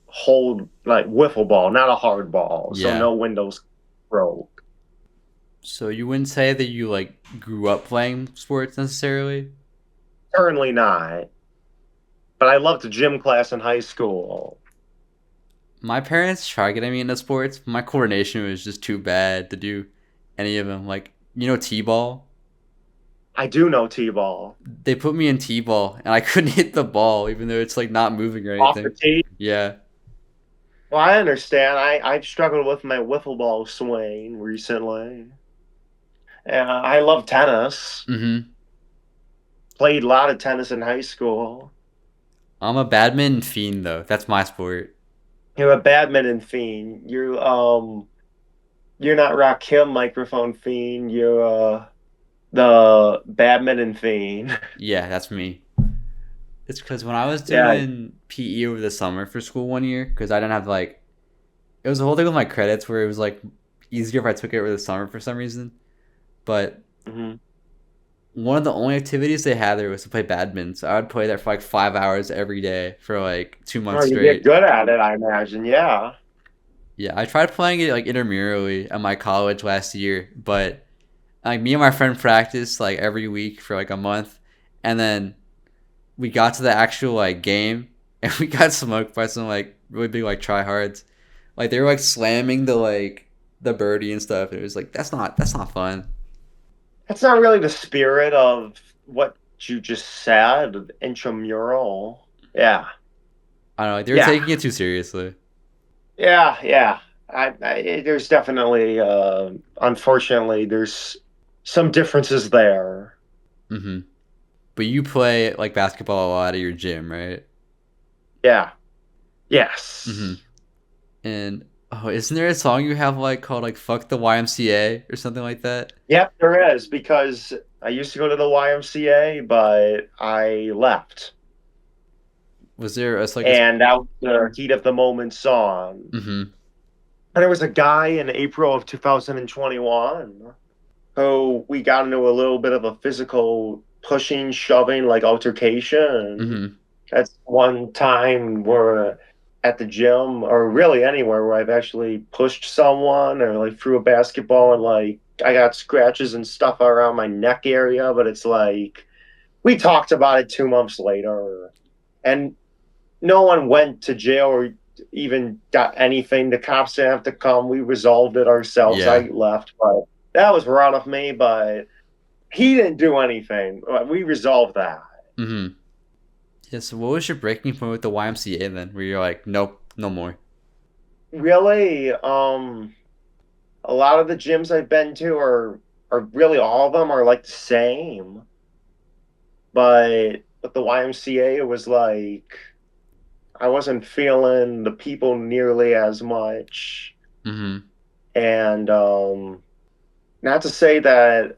hold like wiffle ball, not a hard ball, so Yeah. no windows broke. So you wouldn't say that you like grew up playing sports necessarily? Currently not, but I loved the gym class in high school. My parents tried getting me into sports, but my coordination was just too bad to do any of them. Like, t-ball? I do know t-ball. They put me in t-ball, and I couldn't hit the ball, even though it's like not moving or Off the anything. tee. Yeah. Well, I understand. I've struggled with my wiffle ball swing recently. I love tennis. Mm-hmm. Played a lot of tennis in high school. I'm a badminton fiend, though. That's my sport. You're a badminton fiend. You're not Rakim microphone fiend. You're the badminton fiend. Yeah, that's me. It's because when I was Yeah. doing PE over the summer for school one year, because I didn't have like, it was a whole thing with my credits where it was like easier if I took it over the summer for some reason. But Hmm. one of the only activities they had there was to play badminton. So I would play that for like 5 hours every day for like 2 months Oh, you get straight. good at it, I imagine. Yeah. Yeah, I tried playing it like intramurally at my college last year, but like me and my friend practiced like every week for like a month, and then we got to the actual like game, and we got smoked by some like really big like tryhards. Like they were like slamming the birdie and stuff. And it was like that's not fun. That's not really the spirit of what you just said, intramural. Yeah. I don't know. Like, they were Yeah. taking it too seriously. Yeah, yeah. There's definitely, unfortunately, there's some differences there. Hmm. But you play like basketball a lot at your gym, right? Yeah. Hmm. Yes. And oh, isn't there a song you have like called like "Fuck the YMCA" or something like that? Yep, there is, because I used to go to the YMCA, but I left. Was there a like a? And that was the heat of the moment song. Mm-hmm. And there was a guy in April of 2021 who we got into a little bit of a physical pushing, shoving, like altercation. Mm-hmm. That's one time where at the gym or really anywhere where I've actually pushed someone or like threw a basketball and like I got scratches and stuff around my neck area, but it's like we talked about it 2 months later and no one went to jail or even got anything. The cops didn't have to come. We resolved it ourselves. Yeah. I left, but that was wrong of me, but he didn't do anything. We resolved that. Mm-hmm. Yeah, so what was your breaking point with the YMCA then? Where you're like, nope, no more. Really, a lot of the gyms I've been to are really all of them are like the same. But with the YMCA, it was like I wasn't feeling the people nearly as much. Mm-hmm. And not to say that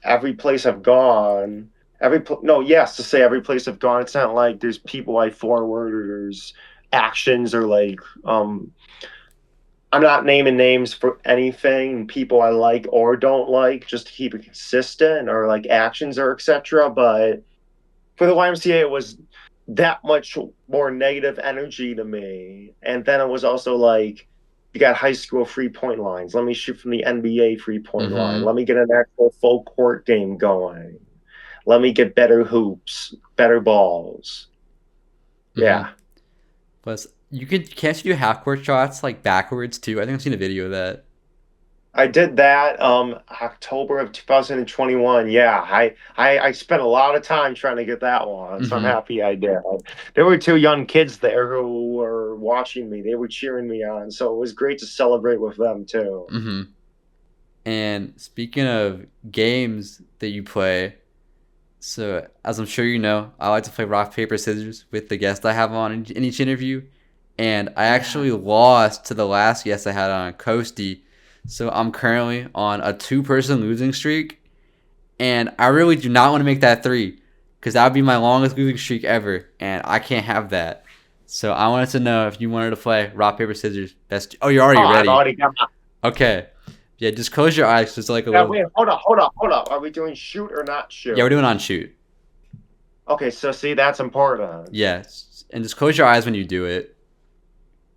every place I've gone, no, yes, to say every place I've gone, it's not like there's people I forward or there's actions or like I'm not naming names for anything, people I like or don't like, just to keep it consistent or like actions or etc. But for the YMCA, it was that much more negative energy to me. And then it was also like, you got high school 3 point lines. Let me shoot from the NBA 3 point line. Mm-hmm. Let me get an actual full court game going. Let me get better hoops, better balls. Mm-hmm. Yeah. Plus, can't you do half court shots like backwards too? I think I've seen a video of that. I did that October of 2021. Yeah, I spent a lot of time trying to get that one, so I'm Mm-hmm. happy I did. There were two young kids there who were watching me. They were cheering me on, so it was great to celebrate with them too. Mm-hmm. And speaking of games that you play, so as I'm sure you know, I like to play rock paper scissors with the guest I have on in each interview, and I Yeah. actually lost to the last guest I had on, Coasty. So I'm currently on a two-person losing streak, and I really do not want to make that three, because that would be my longest losing streak ever, and I can't have that. So I wanted to know if you wanted to play rock paper scissors. Best. Oh, you're Oh, already I've ready. already got my. Okay. Yeah, just close your eyes. Just like a Yeah, little. wait, hold up. Are we doing shoot or not Yeah, we're shoot? doing on shoot. Okay, so see, that's important. Yes, and just close your eyes when you do it.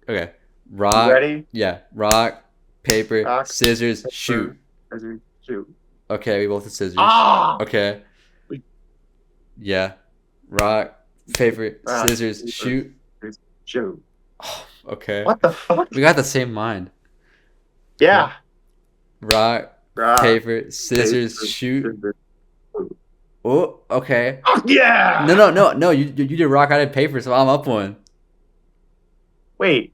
Okay. You Rock. ready? Yeah. Rock, paper, Rock, scissors, shoot. paper, scissors, shoot. Okay, we both did scissors. Ah! Okay. We- Yeah. Rock, paper, Rock, scissors, paper, shoot. scissors, shoot. Okay. What the fuck? We got the same mind. Okay. Yeah. Rock, Rock, paper, scissors, paper, shoot. scissors, shoot. Oh, okay. Oh, No, yeah! no, no, no. You did rock, I did paper, so I'm up one. Wait.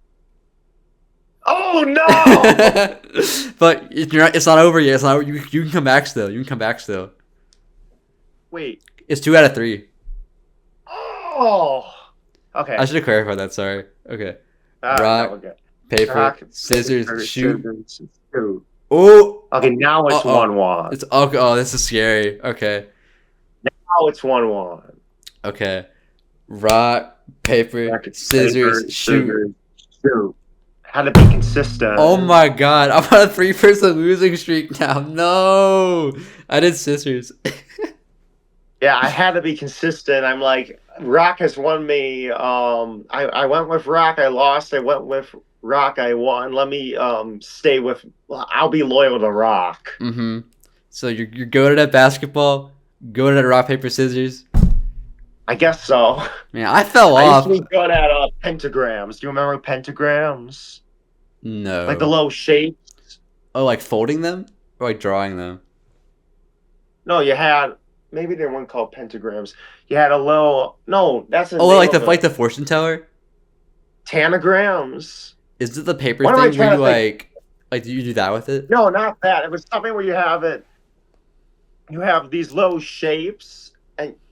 Oh, no! But it's not over yet. It's not over. You can come back still. You can come back still. Wait. It's 2 out of 3. Oh! Okay. I should have clarified that. Sorry. Okay. Now we're Rock, good. paper, Rock, scissors, paper, shoot. scissors, shoot. Oh. Okay, now it's Uh-oh. 1-1. It's okay. Oh, this is scary. Okay. Now it's 1-1. Okay. Rock, paper, Rock, scissors, paper, shoot. scissors, shoot. How to be consistent. Oh my god. I'm on a 3-person losing streak now. No. I did scissors. Yeah, I had to be consistent. I'm like, Rock has won me. I went with Rock, I lost. I went with Rock, I won. Let me stay with. I'll be loyal to Rock. Mm-hmm. So you're good at basketball, good at rock, paper, scissors. I guess so. Man, I fell I used off. to be good at pentagrams. Do you remember pentagrams? Like the No. little shapes. Oh, like folding them? Or like drawing them? No, you had maybe they weren't called pentagrams. You had a little. No, that's the Oh, name like of the it. fortune teller? Tanagrams. Is it the paper What am I thing where trying you to think? like do you do that with it? No, not that. It was something where you have it. You have these little shapes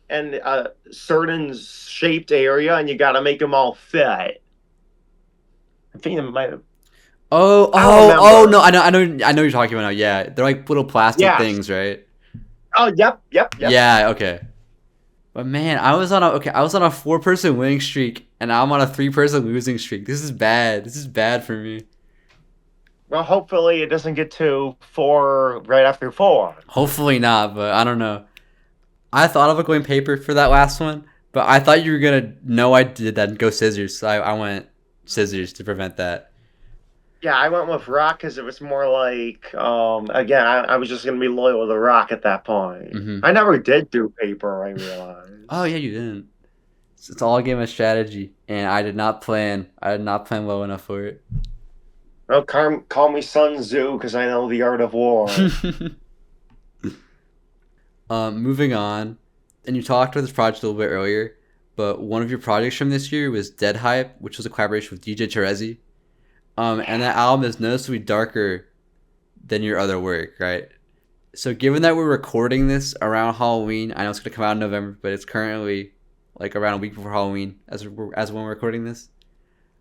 and a certain shaped area, and you got to make them all fit. I think it might have. Oh, I don't oh, remember. no, I know what you're talking about now. Yeah, they're like little plastic Yeah. things, right? Oh, yep. Yeah, okay. But man, I was on a 4-person winning streak, and now I'm on a 3-person losing streak. This is bad. This is bad for me. Well, hopefully it doesn't get to 4 right after 4. Hopefully not, but I don't know. I thought of going paper for that last one, But I thought you were gonna know I did that and go scissors, so I went scissors to prevent that. Yeah, I went with rock because it was more like, again, I was just gonna be loyal to the rock at that point. Hmm. I never did do paper, I Oh realized. yeah, you didn't. It's all a game of strategy, and I did not plan. I did not plan well enough for it. Well, call me Sun Tzu because I know the art of war. Moving on, and you talked about this project a little bit earlier, but one of your projects from this year was Dead Hype, which was a collaboration with DJ Terezi. And that album is noticeably darker than your other work, right? So, given that we're recording this around Halloween, I know it's gonna come out in November, but it's currently like around a week before Halloween, as when we're recording this.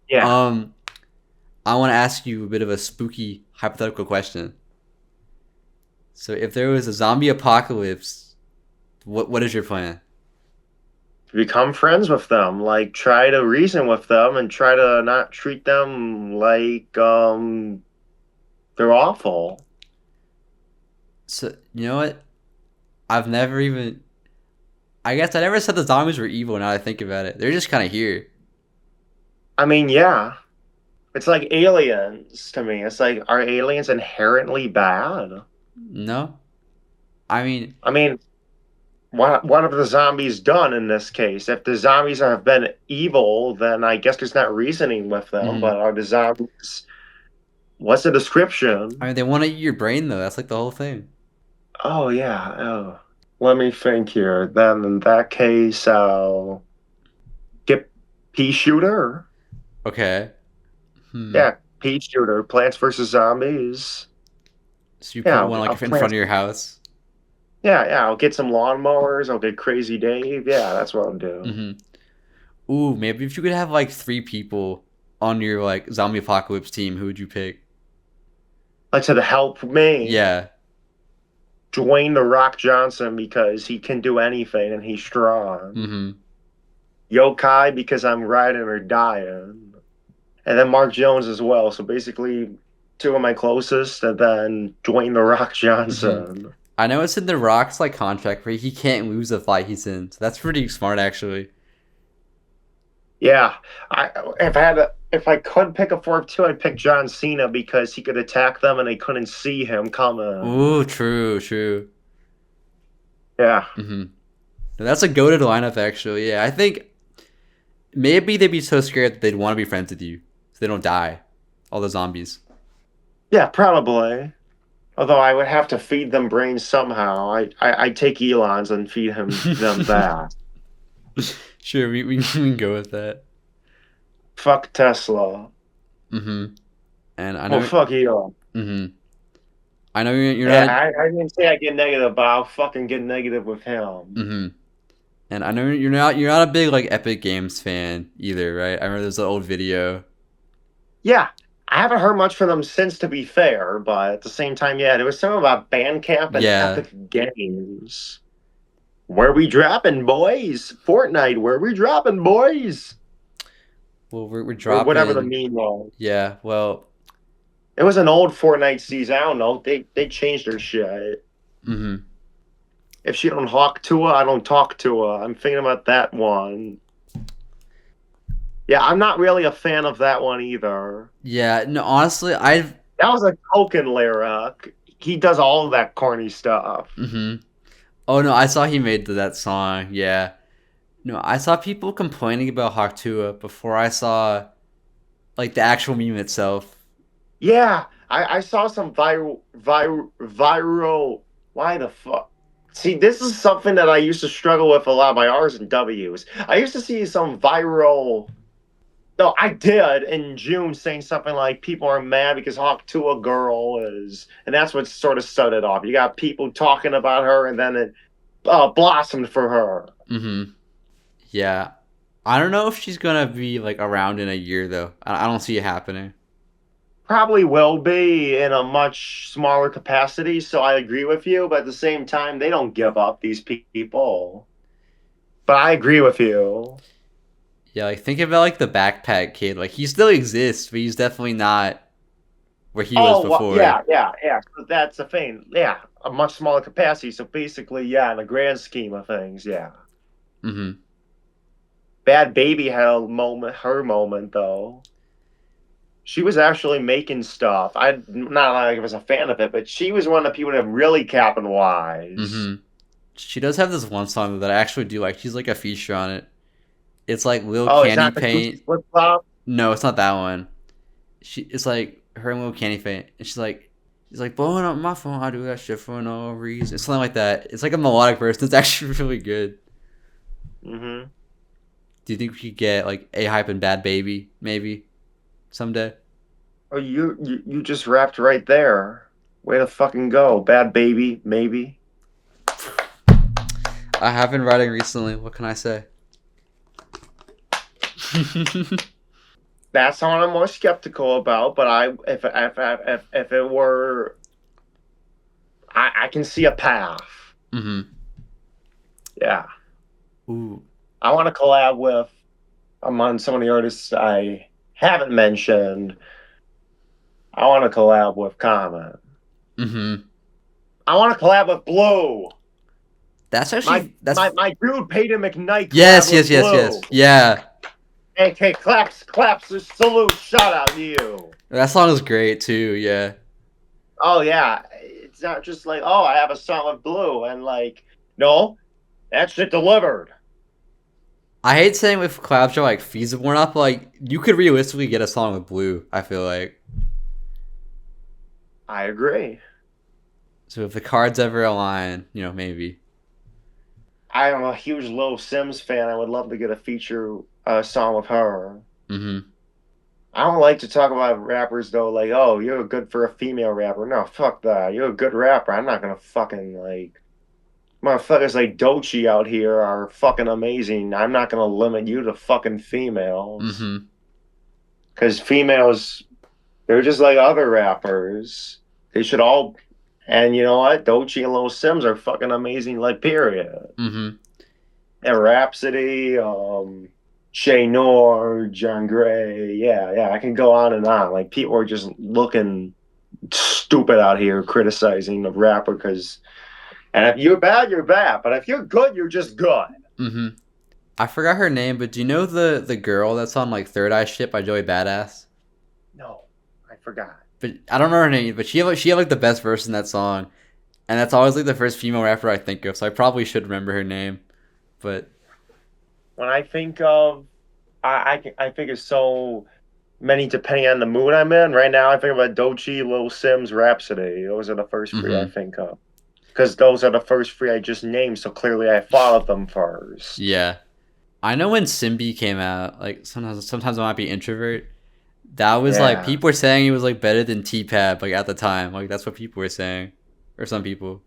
Yeah. Um, I want to ask you a bit of a spooky hypothetical question. So, if there was a zombie apocalypse, what is your plan? Become friends with them, like try to reason with them and try to not treat them like they're awful. So, you know what? I've never even. I guess I never said the zombies were evil. Now that I think about it, they're just kind of here. I mean, yeah. It's like aliens to me. It's like, are aliens inherently bad? No, I mean, I mean, what have the zombies done in this case? If the zombies have been evil, then I guess there's not reasoning with them, mhm. but are the zombies, what's the I description? mean, they want to eat your brain though. That's like the whole thing. Oh, yeah. Oh. Let me think here. Then in that case, I'll get pea shooter. Okay. Hmm. Yeah, pea shooter. Plants versus Zombies. So you Yeah, put one like in front Plants. of your house. Yeah. I'll get some lawnmowers. I'll get Crazy Dave. Yeah, that's what I'll do. Hmm. Ooh, maybe if you could have like three people on your like zombie apocalypse team, who would you pick? Like I said, help me. Yeah. Dwayne the Rock Johnson because he can do anything and he's strong. Hmm. Yokai because I'm riding or dying. And then Mark Jones as well. So basically, two of my closest, and then Dwayne the Rock Hmm. Johnson. I know it's in the Rock's like contract where he can't lose a fight he's in. So that's pretty smart actually. Yeah, I if I could pick a fourth two, I'd pick John Cena because he could attack them and they couldn't see him coming. Ooh, true, true. Yeah, Hmm. That's a goated lineup actually. Yeah, I think maybe they'd be so scared that they'd want to be friends with you so they don't die. All the zombies. yeah, probably. Although I would have to feed them brains somehow. I'd take Elon's and feed him them that. Sure, we can go with that. Fuck Tesla. Hmm. And I Well, know. fuck Elon. Hmm. I know you're Yeah, not. I didn't say I get negative, but I'll fucking get negative with him. Hmm. And I know you're not a big like Epic Games fan either, right? I remember there's an old video. Yeah, I haven't heard much from them since, to be fair, but at the same time, yeah, there was something about Bandcamp and Yeah. Epic Games. Where we dropping, boys? Fortnite, where we dropping, boys? Well, we're Or whatever the dropping. meme was. Yeah. Well. It was an old Fortnite season. I don't know. They changed their shit. Hmm. If she don't Hawk Tuah, I don't talk to her. I'm thinking about that one. Yeah, I'm not really a fan of that one either. Yeah. No, honestly, I've. That was a token lyric. He does all of that corny stuff. Hmm. Oh no, I saw he made that song. Yeah. No, I saw people complaining about Hawk Tuah before I saw like the actual meme itself. Yeah, I saw some viral. Why the fuck? See, this is something that I used to struggle with a lot. My R's and W's. I used to see some viral. No, I did in June saying something like people are mad because Hawk Tuah girl is, and that's what sort of set it off. You got people talking about her, and then it blossomed for her. Hmm. Yeah. I don't know if she's gonna be like around in a year though. I don't see it happening. Probably will be in a much smaller capacity, so I agree with you, but at the same time, they don't give up, these people. But I agree with you. Yeah, like think about like the backpack kid. Like he still exists, but he's definitely not where he was Oh, before. yeah. So that's the thing. Yeah, a much smaller capacity. So basically, yeah, in the grand scheme of things, yeah. Hmm. Bad Baby had a moment, her moment though. She was actually making stuff. I not like I was a fan of it, but she was one of the people that really capitalized. Mm-hmm. She does have this one song that I actually do like. She's like a feature on it. It's like Lil Oh, it's Candy not the Gucci Paint. flip flop. No, it's not that one. It's like her and Lil Candy Paint, and she's like blowing up my phone. I do that shit for no reason. Something like that. It's like a melodic verse. It's actually really good. Mm-hmm. Do you think we could get like A Hype and Bad Baby maybe someday? Oh, you just rapped right there. Way to fucking go, Bad Baby, maybe. I have been writing recently. What can I say? That's one I'm more skeptical about. But if it were, I can see a path. Mm-hmm. Yeah, Ooh. I want to collab with among some of the artists I haven't mentioned. I want to collab with Common. Mm-hmm. I want to collab with Blue. That's My actually that's my dude Peyton McKnight collab yes, with yes, yes, yes. Blue. Yeah. Hey, claps, salute, shout out to you. That song is great too, yeah. Oh yeah, it's not just like, oh, I have a song with Blue and like, no, that shit delivered. I hate saying if collabs are like feasible or not, but like you could realistically get a song with Blue, I feel like. I agree. So if the cards ever align, maybe. I am a huge Lil Sims fan. I would love to get a feature song with her. Mm-hmm. I don't like to talk about rappers though, like, oh, you're good for a female rapper. No, fuck that. You're a good rapper. I'm not gonna fucking like motherfuckers like Doechii out here are fucking amazing. I'm not gonna limit you to fucking females. Mm-hmm. Because females, they're just like other rappers. They should all, and you know what? Doechii and Lil Sims are fucking amazing, like, period. Mm-hmm. And Rhapsody, Shay Noor, John Gray. Yeah, I can go on and on. Like, people are just looking stupid out here criticizing the rapper because, and if you're bad, you're bad. But if you're good, you're just good. Mm-hmm. I forgot her name, but do you know the girl that's on like Third Eye Shit by Joey Badass? No, I forgot. But I don't know her name, but she had like the best verse in that song. And that's always like the first female rapper I think of, so I probably should remember her name. But When I think of, I think it's so many depending on the mood I'm in. Right now, I think about Doechii, Lil Sims, Rhapsody. Those are the first three I mm-hmm. think of. Because those are the first three I just named, so clearly I followed them first. Yeah. I know when Simbi came out, like sometimes I might be introvert. That was like Yeah. people were saying he was like better than T-Pab like at the time. Like that's what people were saying. Or some people.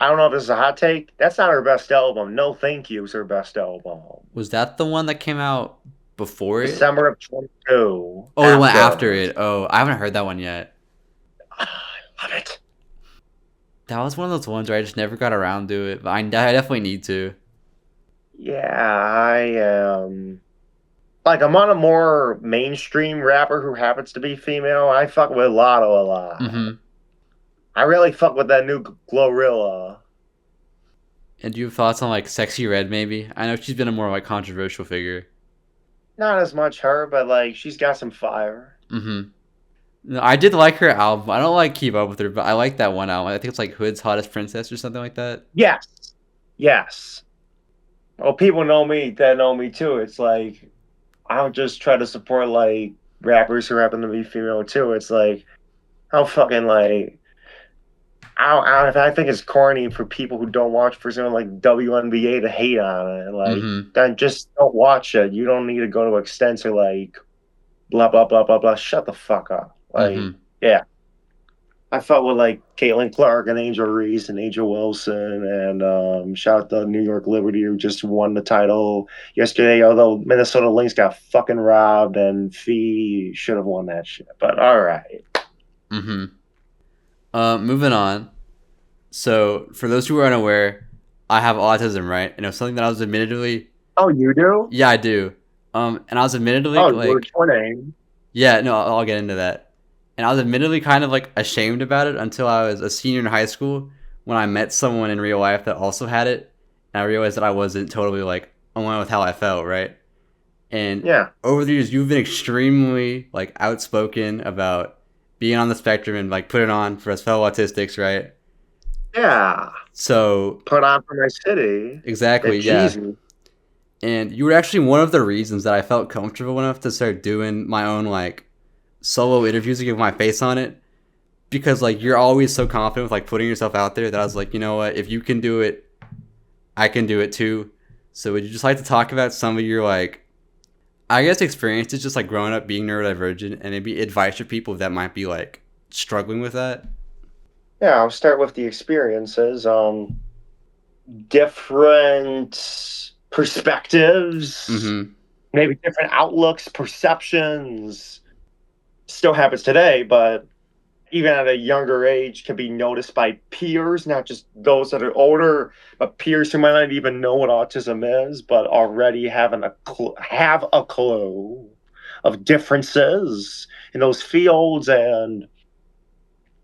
I don't know if this is a hot take. That's not her best album. No Thank You is her best album. Was that the one that came out before it? December of 22. Oh, the one after it. Oh, I haven't heard that one yet. I love it. That was one of those ones where I just never got around to it, but I definitely need to. Yeah, I am. Like, I'm on a more mainstream rapper who happens to be female. I fuck with Lotto a lot. Mm-hmm. I really fuck with that new Glorilla. And do you have thoughts on like Sexy Red maybe? I know she's been a more like controversial figure. Not as much her, but like she's got some fire. Mm-hmm. No, I did like her album. I don't like keep up with her, but I like that one album. I think it's like Hood's Hottest Princess or something like that. Yes. Yes. Well, people know me that know me too. It's like I don't just try to support like rappers who happen to be female too. It's like I'm fucking like I think it's corny for people who don't watch for something like WNBA to hate on it. Like, Mm-hmm. then just don't watch it. You don't need to go to extents or like blah blah blah blah blah. Shut the fuck up. Like, Mm-hmm. yeah. I felt with like Caitlin Clark and Angel Reese and Angel Wilson and shout out to New York Liberty who just won the title yesterday. Although Minnesota Lynx got fucking robbed and Fee should have won that shit. But all right. Mm-hmm. Moving on. So, for those who are unaware, I have autism, right? And it was something that I was admittedly, Oh, you do? yeah, I do. And I was admittedly Oh, you're like, twinning. yeah, no, I'll get into that. And I was admittedly kind of like ashamed about it until I was a senior in high school when I met someone in real life that also had it, and I realized that I wasn't totally like alone with how I felt, right? And Yeah. over the years, you've been extremely like outspoken about being on the spectrum and like putting on for us fellow autistics, right? Yeah. So Put on for my city. exactly, That yeah. cheesy. And you were actually one of the reasons that I felt comfortable enough to start doing my own like solo interviews and give my face on it, because like you're always so confident with like putting yourself out there that I was like, you know what, if you can do it, I can do it too. So would you just like to talk about some of your like, I guess, experiences just like growing up being neurodivergent and maybe advice for people that might be like struggling with that? Yeah, I'll start with the experiences. Different perspectives, Mm-hmm. maybe different outlooks, perceptions. Still happens today, but even at a younger age can be noticed by peers, not just those that are older, but peers who might not even know what autism is, but already have a clue of differences in those fields and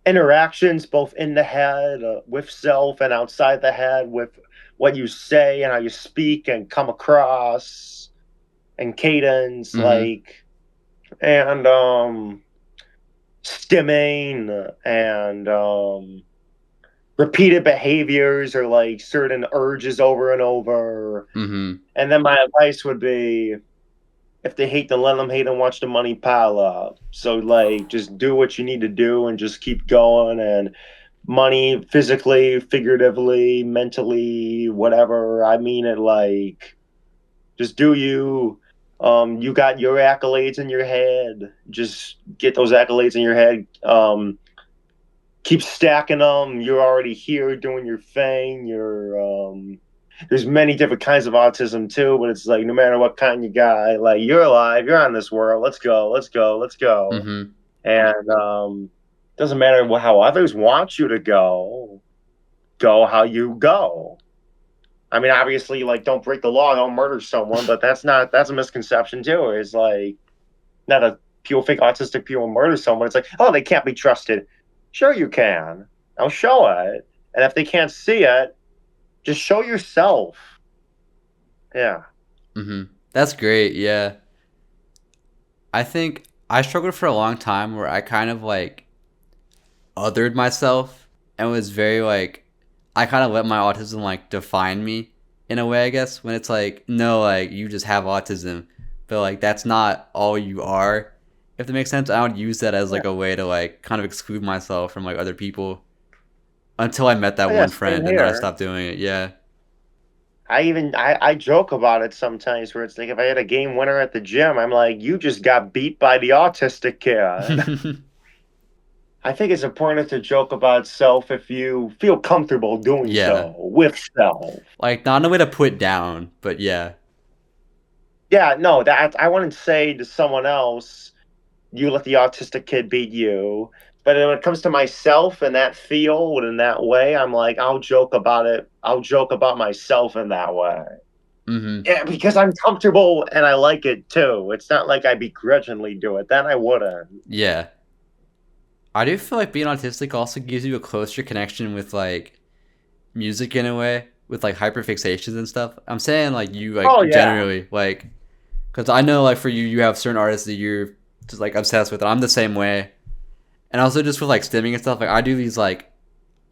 interactions, both in the head with self and outside the head, with what you say and how you speak and come across and cadence, Mm-hmm. like, and stimming and repeated behaviors or like certain urges over and over. Mm-hmm. And then my advice would be, if they hate, then let them hate and watch the money pile up. So like, just do what you need to do and just keep going. And money, physically, figuratively, mentally, whatever. I mean it like, just do you. You got your accolades in your head. Just get those accolades in your head. Keep stacking them. You're already here doing your thing. There's many different kinds of autism too, but it's like no matter what kind you got, like you're alive, you're on this world. Let's go, let's go, let's go. Mm-hmm. And doesn't matter how others want you to go. Go how you go. I mean, obviously, like don't break the law, don't murder someone, but that's a misconception too. It's like not a people think autistic people murder someone. It's like, oh, they can't be trusted. Sure, you can. I'll show it. And if they can't see it, just show yourself. Yeah. Mm-hmm. That's great. Yeah. I think I struggled for a long time where I kind of like othered myself and was very like, I kind of let my autism like define me in a way, I guess, when it's like, no, like you just have autism, but like that's not all you are. If that makes sense, I would use that as Yeah. like a way to like kind of exclude myself from like other people until I met that Oh, yeah, one same friend and then I here. stopped doing it. Yeah. I joke about it sometimes where it's like if I had a game winner at the gym, I'm like, you just got beat by the autistic kid. I think it's important to joke about self if you feel comfortable doing Yeah. so with self. Like not a way to put down, but yeah. Yeah, no, that I wouldn't say to someone else, you let the autistic kid beat you. But when it comes to myself and that field in that way, I'm like, I'll joke about it. I'll joke about myself in that way. Mm-hmm. Yeah, because I'm comfortable and I like it too. It's not like I begrudgingly do it. Then I wouldn't. Yeah. I do feel like being autistic also gives you a closer connection with like music in a way, with like hyperfixations and stuff. I'm saying like you Oh like yeah. generally like, because I know like for you, you have certain artists that you're just like obsessed with. And I'm the same way. And also just with like stimming and stuff, like I do these like,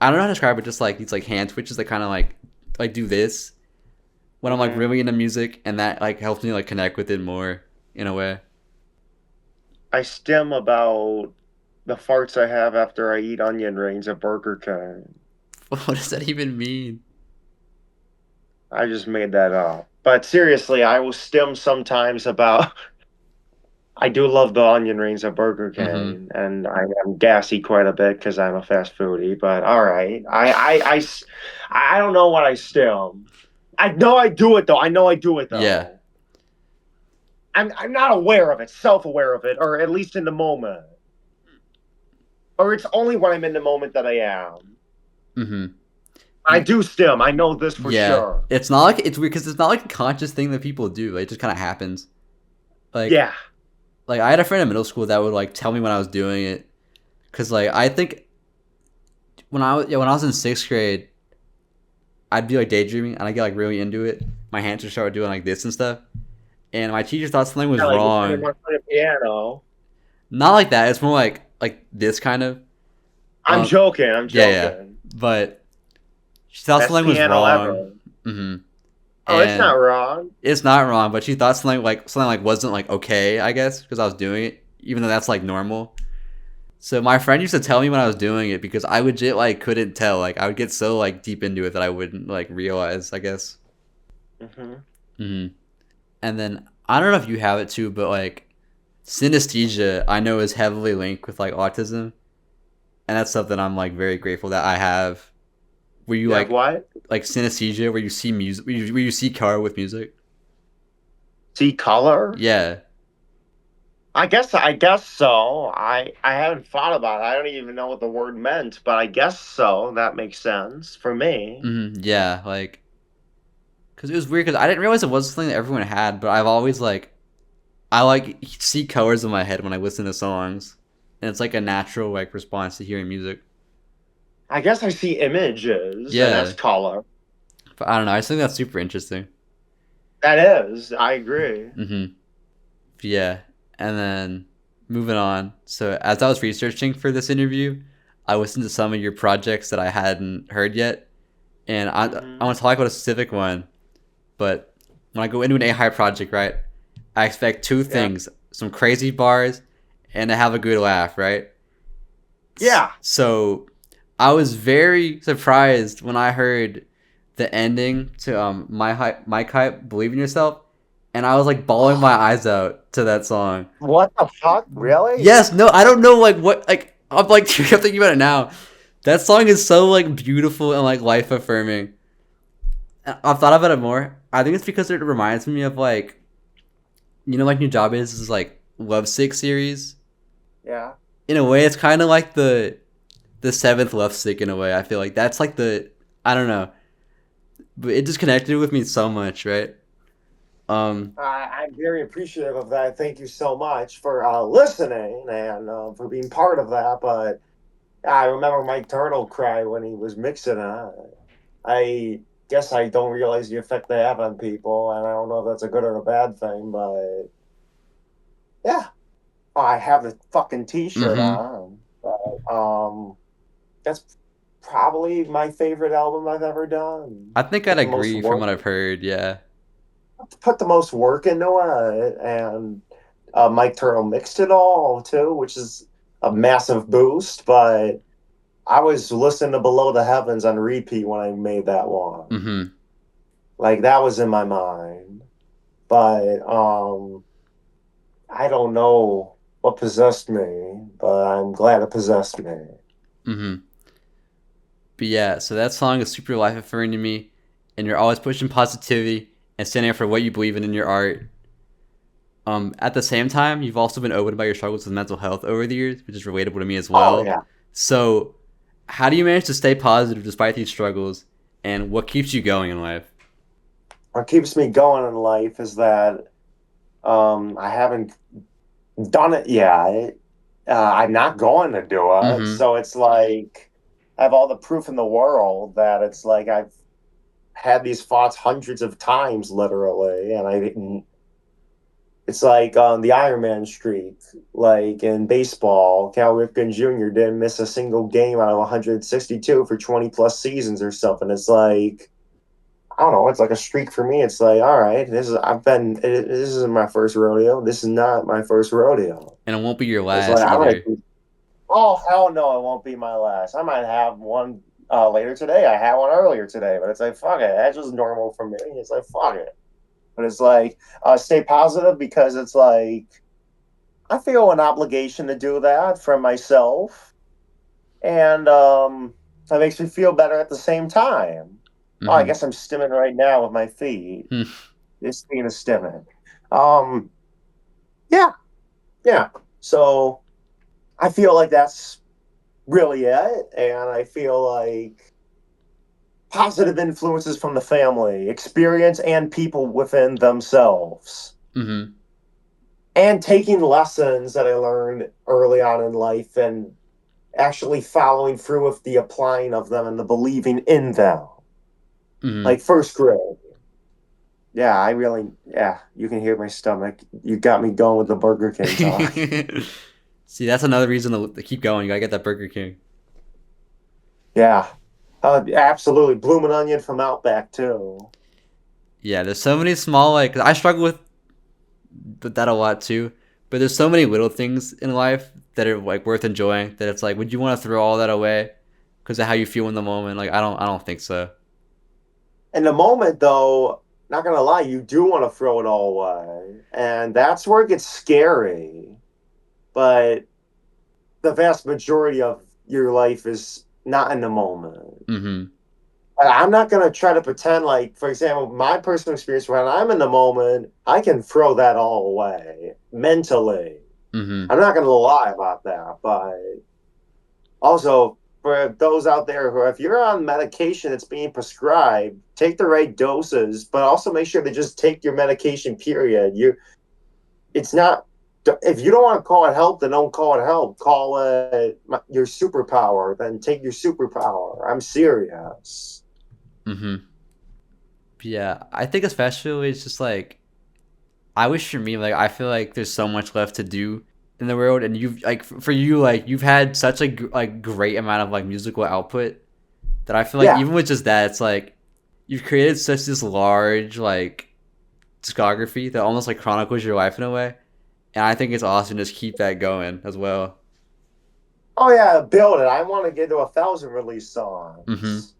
I don't know how to describe it, just like these like hand twitches that kind of like do this when I'm like Mhm. really into music, and that like helps me like connect with it more in a way. I stim about the farts I have after I eat onion rings at Burger King. What does that even mean? I just made that up. But seriously, I will stim sometimes about I do love the onion rings at Burger Mm-hmm. King, and I am gassy quite a bit because I'm a fast foodie. But all right, I don't know what I still. I know I do it though. I know I do it Yeah. though. I'm not aware of it, self-aware of it, or at least in the moment. Or it's only when I'm in the moment that I am. Mm-hmm. I do stim. I know this for Yeah. sure. It's not like it's weird because it's not like a conscious thing that people do. Like, it just kind of happens. Like, Yeah. like I had a friend in middle school that would like tell me when I was doing it, because like I think when I was in sixth grade, I'd be like daydreaming and I get like really into it. My hands would start doing like this and stuff, and my teacher thought something was Not like you're playing wrong. more for the piano. Not like that. It's more like this kind of. I'm Um, joking. I'm yeah, yeah. joking. But she thought Best something was piano wrong. ever. hmm Oh, it's not And wrong. it's not wrong, but she thought something like wasn't like okay, I guess, because I was doing it, even though that's like normal. So my friend used to tell me when I was doing it because I legit like couldn't tell. Like I would get so like deep into it that I wouldn't like realize, I guess. Hmm. hmm And then I don't know if you have it too, but like synesthesia, I know is heavily linked with like autism, and that's something I'm like very grateful that I have. Where you You have what? like synesthesia, where you see music, where you see color with music. See color? Yeah. I guess so. I haven't thought about it. I don't even know what the word meant, but I guess so. That makes sense for me. Yeah. Like, cause it was weird because I didn't realize it was something that everyone had, but I've always like I like see colors in my head when I listen to songs, and it's like a natural like response to hearing music. I guess I see images, and that's Yeah. color. But I don't know. I just think that's super interesting. That is. I agree. Mm-hmm. Yeah. And then moving on. So as I was researching for this interview, I listened to some of your projects that I hadn't heard yet, and I Hmm. want to talk about a specific one. But when I go into an AI project, right, I expect two Yeah. things: some crazy bars, and to have a good laugh, right? Yeah. So I was very surprised when I heard the ending to my hype, believe in yourself, and I was like bawling my eyes out to that song. What the fuck? Really? Yes, no, I don't know like what like I'm like I'm thinking about it now. That song is so like beautiful and like life affirming. I've thought about it more. I think it's because it reminds me of like like New Job is like Lovesick series. Yeah. In a way, it's kind of like the seventh Lovesick in a way. I feel like that's like the I don't know, but it just connected with me so much, right? Um, I'm very appreciative of that. Thank you so much for listening and for being part of that. But I remember Mike Turtle cry when he was mixing it. I guess I don't realize the effect they have on people, and I don't know if that's a good or a bad thing, but yeah. I have the fucking T-shirt mm-hmm. on. But, that's probably my favorite album I've ever done. I think I'd Put the most agree from work, what I've heard. Yeah. put the most work into it, and Mike Turtle mixed it all too, which is a massive boost. But I was listening to Below the Heavens on repeat when I made that one. Mm-hmm. Like that was in my mind. But I don't know what possessed me, but I'm glad it possessed me. Mm-hmm. But yeah, so that song is super life affirming to me, and you're always pushing positivity and standing up for what you believe in your art. At the same time, you've also been open about your struggles with mental health over the years, which is relatable to me as Oh well. yeah. So, how do you manage to stay positive despite these struggles, and what keeps you going in life? What keeps me going in life is that I haven't done it yet. I'm not going to do it. Mm-hmm. So it's like I have all the proof in the world that it's like I've had these thoughts hundreds of times, literally, and I didn't. It's like the Iron Man streak, like in baseball. Cal Ripken Jr. didn't miss a single game out of 162 for 20 plus seasons or something. It's like I don't know. It's like a streak for me. It's like, all right, this isn't my first rodeo. This is not my first rodeo. And it won't be your It's like, last all right. either. Oh, hell no, it won't be my last. I might have one later today. I had one earlier today, but it's like, fuck it. That's just normal for me. It's like, fuck it. But it's like, stay positive because it's like, I feel an obligation to do that for myself. And that makes me feel better at the same time. Oh, I Mm-hmm. guess I'm stimming right now with my feet. This thing is stimming. Um, yeah, yeah. So I feel like that's really it. And I feel like positive influences from the family, experience, and people within themselves. mm-hmm. And taking lessons that I learned early on in life and actually following through with the applying of them and the believing in them. Mm-hmm. Like first grade. Yeah, yeah, you can hear my stomach. You got me going with the Burger King talk. See, that's another reason to keep going. You gotta get that Burger King. Yeah. Absolutely. Bloomin' Onion from Outback too. Yeah, there's so many small like I struggle with that a lot too. But there's so many little things in life that are like worth enjoying that it's like, would you want to throw all that away because of how you feel in the moment? Like I don't think so. In the moment, though, not gonna lie, you do want to throw it all away, and that's where it gets scary. But the vast majority of your life is not in the moment. Mm-hmm. I'm not gonna try to pretend like, for example, my personal experience when I'm in the moment, I can throw that all away mentally. Mm-hmm. I'm not gonna lie about that, but also, for those out there who, if you're on medication that's being prescribed, take the right doses, but also make sure to just take your medication. Period. It's not. If you don't want to call it help, then don't call it help. Call it your superpower. Then take your superpower. I'm serious. Mm-hmm. Yeah, I think especially it's just like I wish for me like I feel like there's so much left to do in the world, and you've like for you like you've had such a like great amount of like musical output that I feel like Yeah, even with just that, it's like you've created such this large like discography that almost like chronicles your life in a way, and I think it's awesome to just keep that going as well. oh yeah, build it. I want to get to 1,000 release Mm-hmm. songs.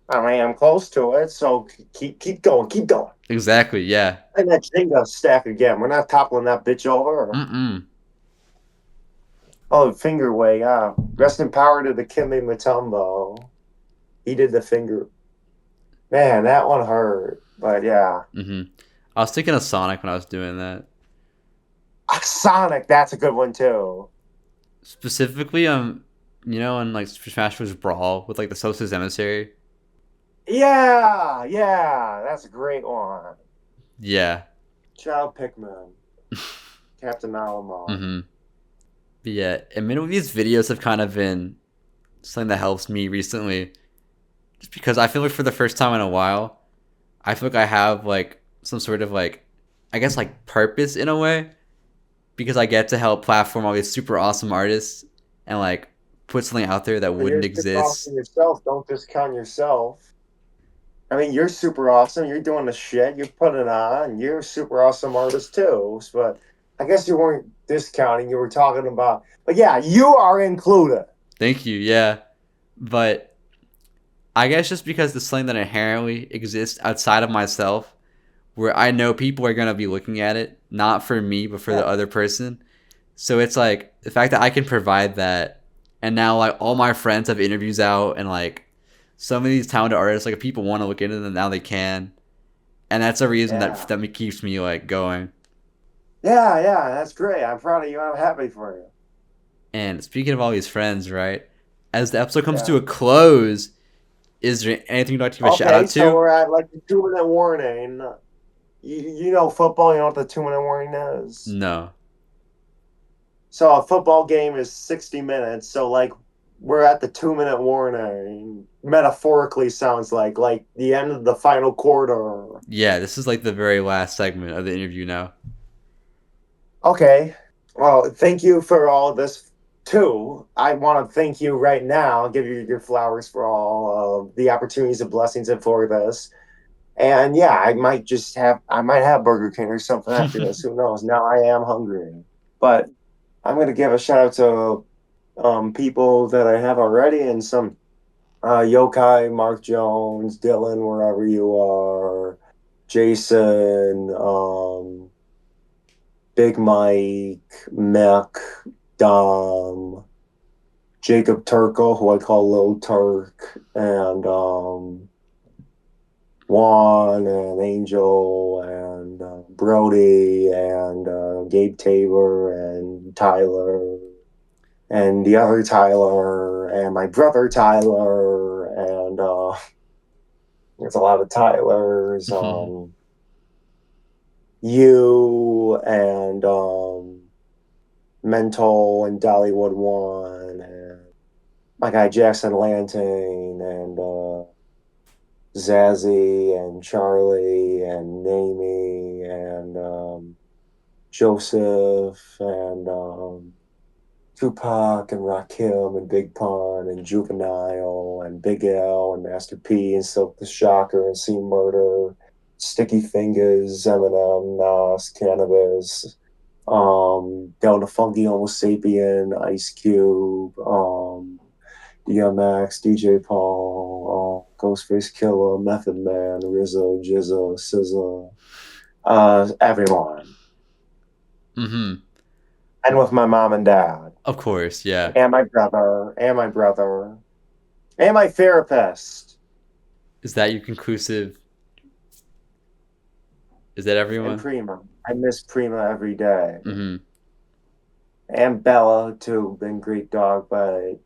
I mean, I'm close to it, so keep going, keep going. Exactly. Yeah. And that Jenga stack again. We're not toppling that bitch over. Mm-mm. Oh, finger way. Yeah. Rest in power to the Kimmy Matumbo. He did the finger. Man, that one hurt. But yeah. Mm-hmm. I was thinking of Sonic when I was doing that. Sonic, that's a good one too. Specifically, in like Smash Bros. Brawl with like the Sosa's Emissary. Yeah, yeah, that's a great one. Yeah. Child Pikmin, Captain Alamo. Mm-hmm. But yeah, and many of these videos have kind of been something that helps me recently, just because I feel like for the first time in a while, I feel like I have like some sort of like, I guess like purpose in a way, because I get to help platform all these super awesome artists and like put something out there that You're wouldn't super exist. awesome yourself. Don't discount yourself. I mean, you're super awesome. You're doing the shit. You're putting it on. You're a super awesome artist too. But I guess you weren't discounting. You were talking about. But yeah, you are included. Thank you, yeah. But I guess just because it's something that inherently exists outside of myself, where I know people are gonna be looking at it, not for me, but for Yeah, the other person. So it's like the fact that I can provide that, and now like all my friends have interviews out, and like some of these talented artists, like if people want to look into them now, they can, and that's a reason yeah, that keeps me like going. yeah, yeah. That's great. I'm proud of you. I'm happy for you. And speaking of all these friends, right? As the episode comes to Yeah. a close, is there anything you'd like to give a shout Okay, out so to? we're at like the 2 minute warning. You know football. You know what the 2 minute warning is. No. So a football game is 60 minutes. So like we're at the 2 minute warning. Metaphorically sounds like the end of the final quarter. Yeah, this is like the very last segment of the interview now. Okay. Well, thank you for all this too. I want to thank you right now, give you your flowers for all of the opportunities and blessings and for this. And yeah, I might have Burger King or something after this. Who knows? Now I am hungry. But I'm gonna give a shout out to people that I have already and some Yokai, Mark Jones, Dylan, wherever you are, Jason, Big Mike, Mick, Dom, Jacob Turco, who I call Lil Turk, and Juan and Angel and Brody and Gabe Tabor and Tyler and the other Tyler and my brother Tyler and there's a lot of Tylers. You and Mental and Dollywood One and my guy Jackson Lanting and Zazzy and Charlie and Namie and Joseph and Tupac and Rakim and Big Pun and Juvenile and Big L and Master P and Silk the Shocker and C Murder, Sticky Fingers, Eminem, Nas, Cannabis, Delta Funky Homo Sapien, Ice Cube, DMX, DJ Paul, Ghostface Killer, Method Man, Rizzo, Jizzo, SZA, everyone. Mm-hmm. And with my mom and dad. Of course, yeah. And my brother. And my therapist. Is that your conclusive? Is that everyone? And Prima. I miss Prima every day. Mm-hmm. And Bella, too. Been Greek dog, but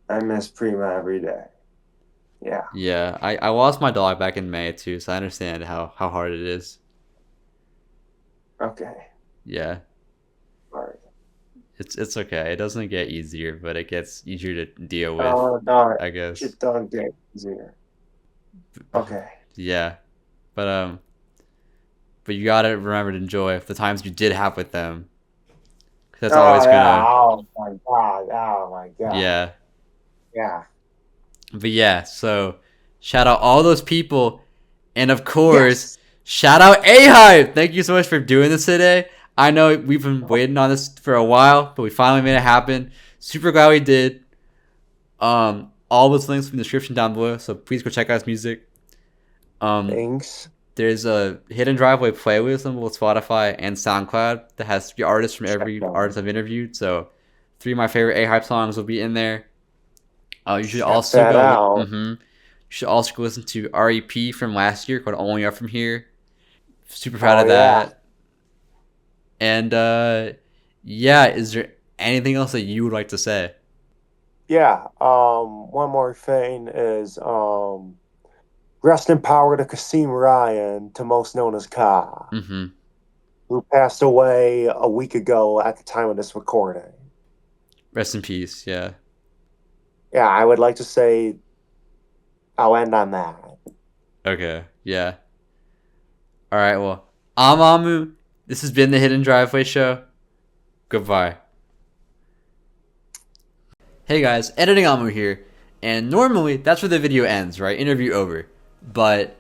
I miss Prima every day. Yeah. Yeah, I lost my dog back in May, too, so I understand how hard it is. Okay. Yeah. All right. It's okay. It doesn't get easier, but it gets easier to deal with, No, I guess. it don't get easier. Okay. Yeah. But you gotta remember to enjoy the times you did have with them. That's always gonna. Oh my god. Oh my god. Yeah. Yeah. But yeah, so shout out all those people, and of course, shout out A-Hype. Thank you so much for doing this today. I know we've been waiting on this for a while, but we finally made it happen. Super glad we did. All those links in the description down below, so please go check out his music. Thanks. There's a Hidden Driveway playlist on both Spotify and SoundCloud that has 3 artists from every artist I've interviewed. So 3 of my favorite A-Hype songs will be in there. You should also go. You should also go listen to REP from last year called Only Up From Here. Super proud of that. And yeah, is there anything else that you would like to say? Yeah. One more thing is rest in power to Kasim Ryan, to most known as Ka, who passed away a week ago at the time of this recording. Rest in peace. Yeah. Yeah, I would like to say I'll end on that. Okay. Yeah. All right. Well, I'm Amu. This has been the Hidden Driveway Show. Goodbye. Hey guys, editing Amu here. And normally that's where the video ends, right? Interview over. But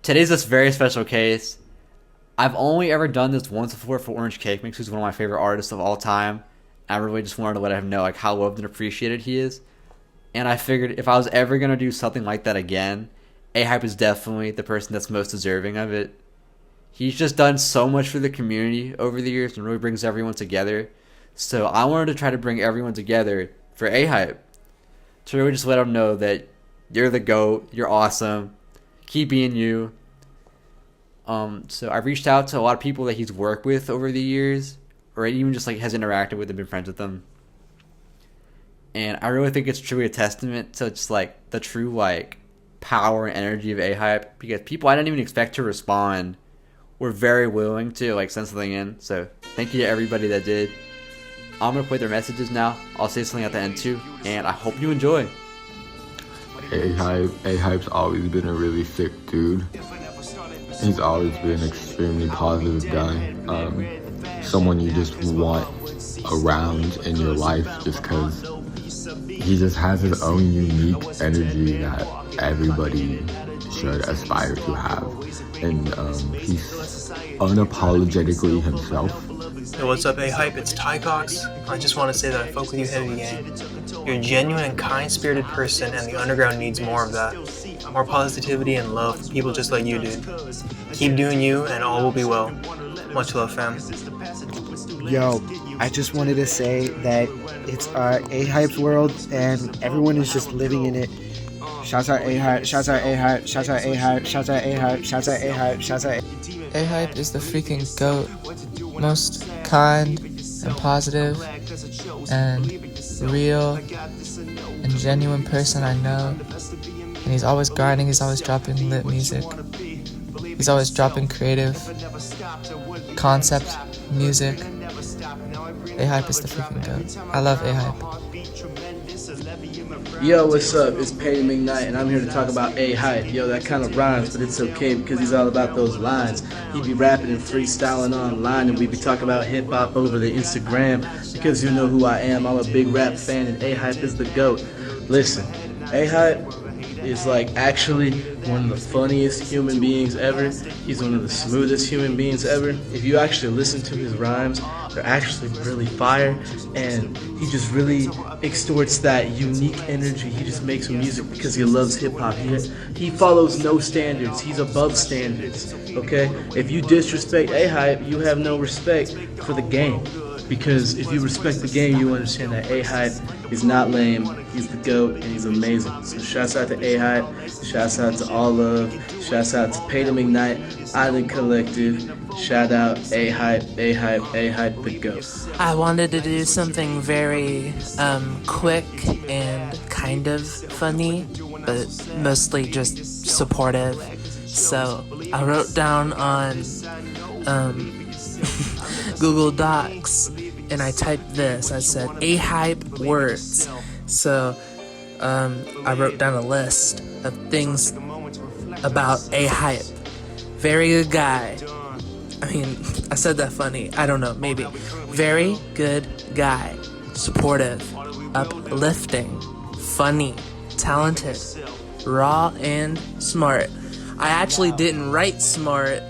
today's this very special case. I've only ever done this once before for Orange Cake Mix, who's one of my favorite artists of all time. I really just wanted to let him know like how loved and appreciated he is. And I figured if I was ever going to do something like that again, A-Hype is definitely the person that's most deserving of it. He's just done so much for the community over the years and really brings everyone together. So I wanted to try to bring everyone together for A-Hype. To really just let them know that you're the GOAT, you're awesome, keep being you. So I've reached out to a lot of people that he's worked with over the years, or even just like has interacted with and been friends with them. And I really think it's truly a testament to just like the true like power and energy of A-Hype, because people I didn't even expect to respond were very willing to like send something in. So thank you to everybody that did. I'm gonna play their messages now. I'll say something at the end too, and I hope you enjoy. A-Hype's always been a really sick dude. He's always been an extremely positive guy. Someone you just want around in your life just because he just has his own unique energy that everybody should aspire to have. And he's unapologetically himself. Hey, what's up, A-Hype? It's Ty Cox. I just want to say that I fuck with you heavy, gang. You're a genuine and kind-spirited person, and the underground needs more of that. More positivity and love for people just like you, dude. Keep doing you, and all will be well. Much love, fam. Yo, I just wanted to say that it's A-Hype's world, and everyone is just living in it. Shouts out A-Hype, shouts out A-Hype, shouts out A-Hype, shouts out A-Hype, shouts out A-Hype, shouts out A-Hype is the freaking GOAT. Most kind and positive and real and genuine person I know. And he's always grinding, he's always dropping lit music. He's always dropping creative concept music. A-Hype is the freaking GOAT. I love A-Hype. Yo, what's up? It's Peyton McKnight, and I'm here to talk about A-Hype. Yo, that kind of rhymes, but it's okay because he's all about those lines. He be rapping and freestyling online, and we be talking about hip-hop over the Instagram because you know who I am. I'm a big rap fan, and A-Hype is the GOAT. Listen, A-Hype is like actually one of the funniest human beings ever. He's one of the smoothest human beings ever. If you actually listen to his rhymes, they're actually really fire, and he just really extorts that unique energy. He just makes music because he loves hip-hop. He follows no standards. He's above standards, okay? If you disrespect A-Hype, you have no respect for the game. Because if you respect the game, you understand that A-Hype is not lame. He's the GOAT, and he's amazing. So shouts out to A-Hype, shouts out to All Love, shouts out to Peyton McKnight, Island Collective, shout out A-Hype, A-Hype, A-Hype, the GOAT. I wanted to do something very quick and kind of funny, but mostly just supportive. So I wrote down on Google Docs, and I typed this. I said A-Hype words. So I wrote down a list of things about A-Hype. Very good guy. I mean, I said that funny. I don't know, maybe. Very good guy. Supportive. Uplifting. Funny. Talented. Raw and smart. I actually didn't write smart.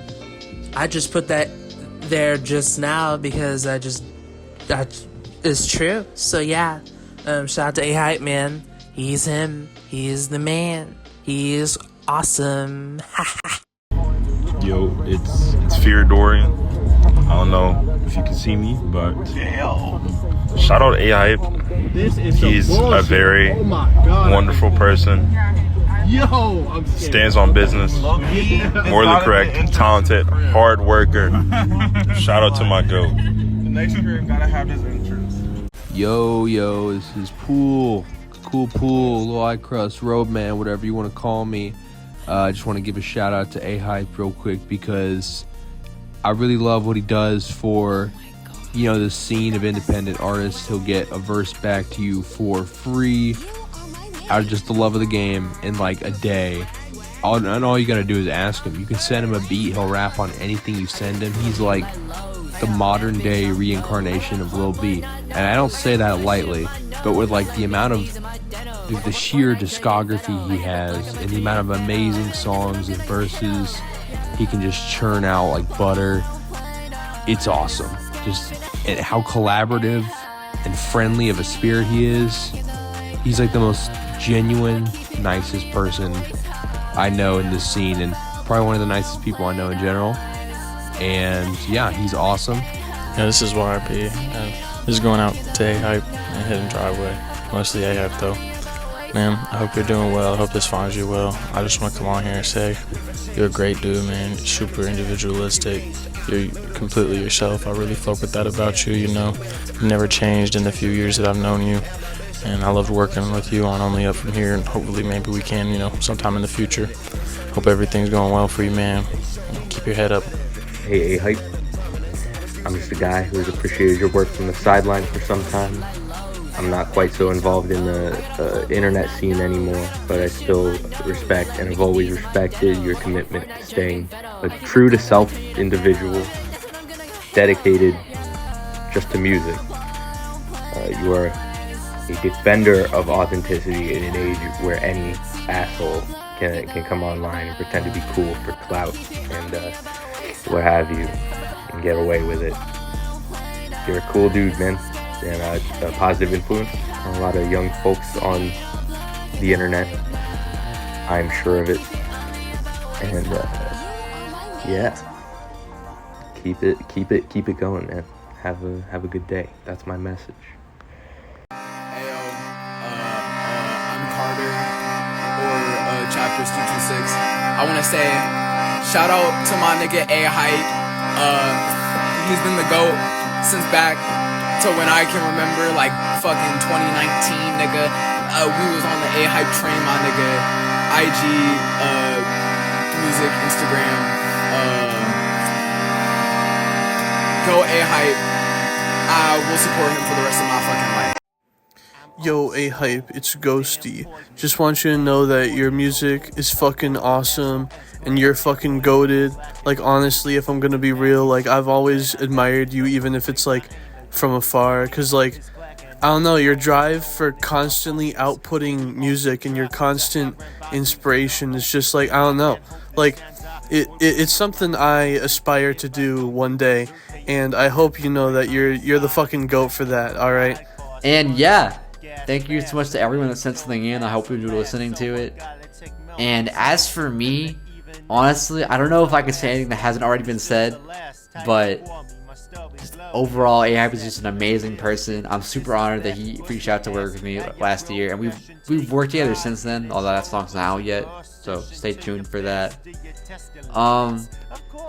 I just put that there just now because that is true. So yeah, shout out to A-Hype, man. He's him. He's the man. He is awesome. Yo, it's Fear Dorian. I don't know if you can see me, but shout out A-Hype. He's a very wonderful person. Stands on business, morally correct, talented, hard worker. Shout out to my GOAT. The next year gotta have this entrance. Yo, this is Pool, Cool Pool, Little Eye Crust, Roadman, whatever you want to call me. I just want to give a shout out to A-Hype real quick because I really love what he does for, the scene of independent artists. He'll get a verse back to you for free out of just the love of the game in like a day. All you gotta do is ask him. You can send him a beat, he'll rap on anything you send him. He's like the modern day reincarnation of Lil B. And I don't say that lightly, but with like the amount of the sheer discography he has and the amount of amazing songs and verses he can just churn out like butter, it's awesome. Just and how collaborative and friendly of a spirit he is. He's like the most genuine, nicest person I know in this scene, and probably one of the nicest people I know in general. And yeah, he's awesome. Yeah, this is YRP, and this is going out to A-Hype and Hidden Driveway. Mostly A-Hype though. Man, I hope you're doing well. I hope this finds you well. I just want to come on here and say you're a great dude, man. Super individualistic. You're completely yourself. I really fuck with that about you, You've never changed in the few years that I've known you. And I loved working with you on Only Up From Here, and hopefully maybe we can, sometime in the future. Hope everything's going well for you, man. Keep your head up. Hey, A-Hype. I'm just a guy who's appreciated your work from the sidelines for some time. I'm not quite so involved in the internet scene anymore, but I still respect and have always respected your commitment to staying a true to self individual, dedicated just to music. You are a defender of authenticity in an age where any asshole can come online and pretend to be cool for clout and what have you and get away with it. You're a cool dude, man, and a positive influence on a lot of young folks on the internet. I'm sure of it. And yeah, keep it going, man. Have a good day. That's my message. Chapters 226. I want to say shout out to my nigga A-Hype. He's been the GOAT since back to when I can remember, like fucking 2019, nigga. We was on the A-Hype train, my nigga. IG, music, Instagram. Go A-Hype. I will support him for the rest of my fucking life. Yo, A-Hype, it's Ghosty. Just want you to know that your music is fucking awesome and you're fucking goated. Like, honestly, if I'm gonna be real, like, I've always admired you, even if it's, like, from afar. Cause, like, I don't know, your drive for constantly outputting music and your constant inspiration is just, like, I don't know. Like, it's something I aspire to do one day. And I hope you know that you're the fucking GOAT for that, alright? And yeah, thank you so much to everyone that sent something in. I hope you enjoyed listening to it. And as for me, honestly, I don't know if I can say anything that hasn't already been said, but just overall, A-Hype is just an amazing person. I'm super honored that he reached out to work with me last year, and we've worked together since then, although that song's not out yet, so stay tuned for that.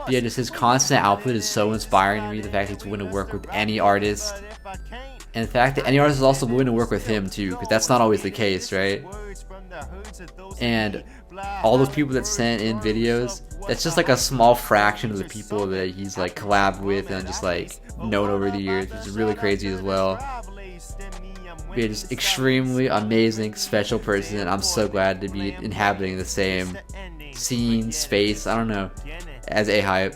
Yeah, just his constant output is so inspiring to me. The fact that he's willing to work with any artist, and the fact that any artist is also willing to work with him too, because that's not always the case, right? And all those people that sent in videos, that's just like a small fraction of the people that he's like collabed with and just like known over the years, which is really crazy as well. But just extremely amazing, special person. I'm so glad to be inhabiting the same scene, space, I don't know, as A-Hype.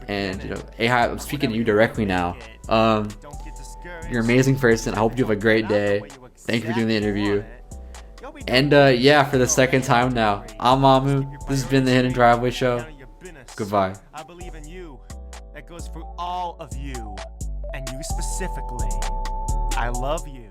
And you know, A-Hype, I'm speaking to you directly now. You're an amazing person. I hope you have a great day. Thank you for doing the interview. And yeah, for the second time now, I'm Mamu. This has been the Hidden Driveway Show. Goodbye. I believe in you. That goes for all of you, and you specifically. I love you.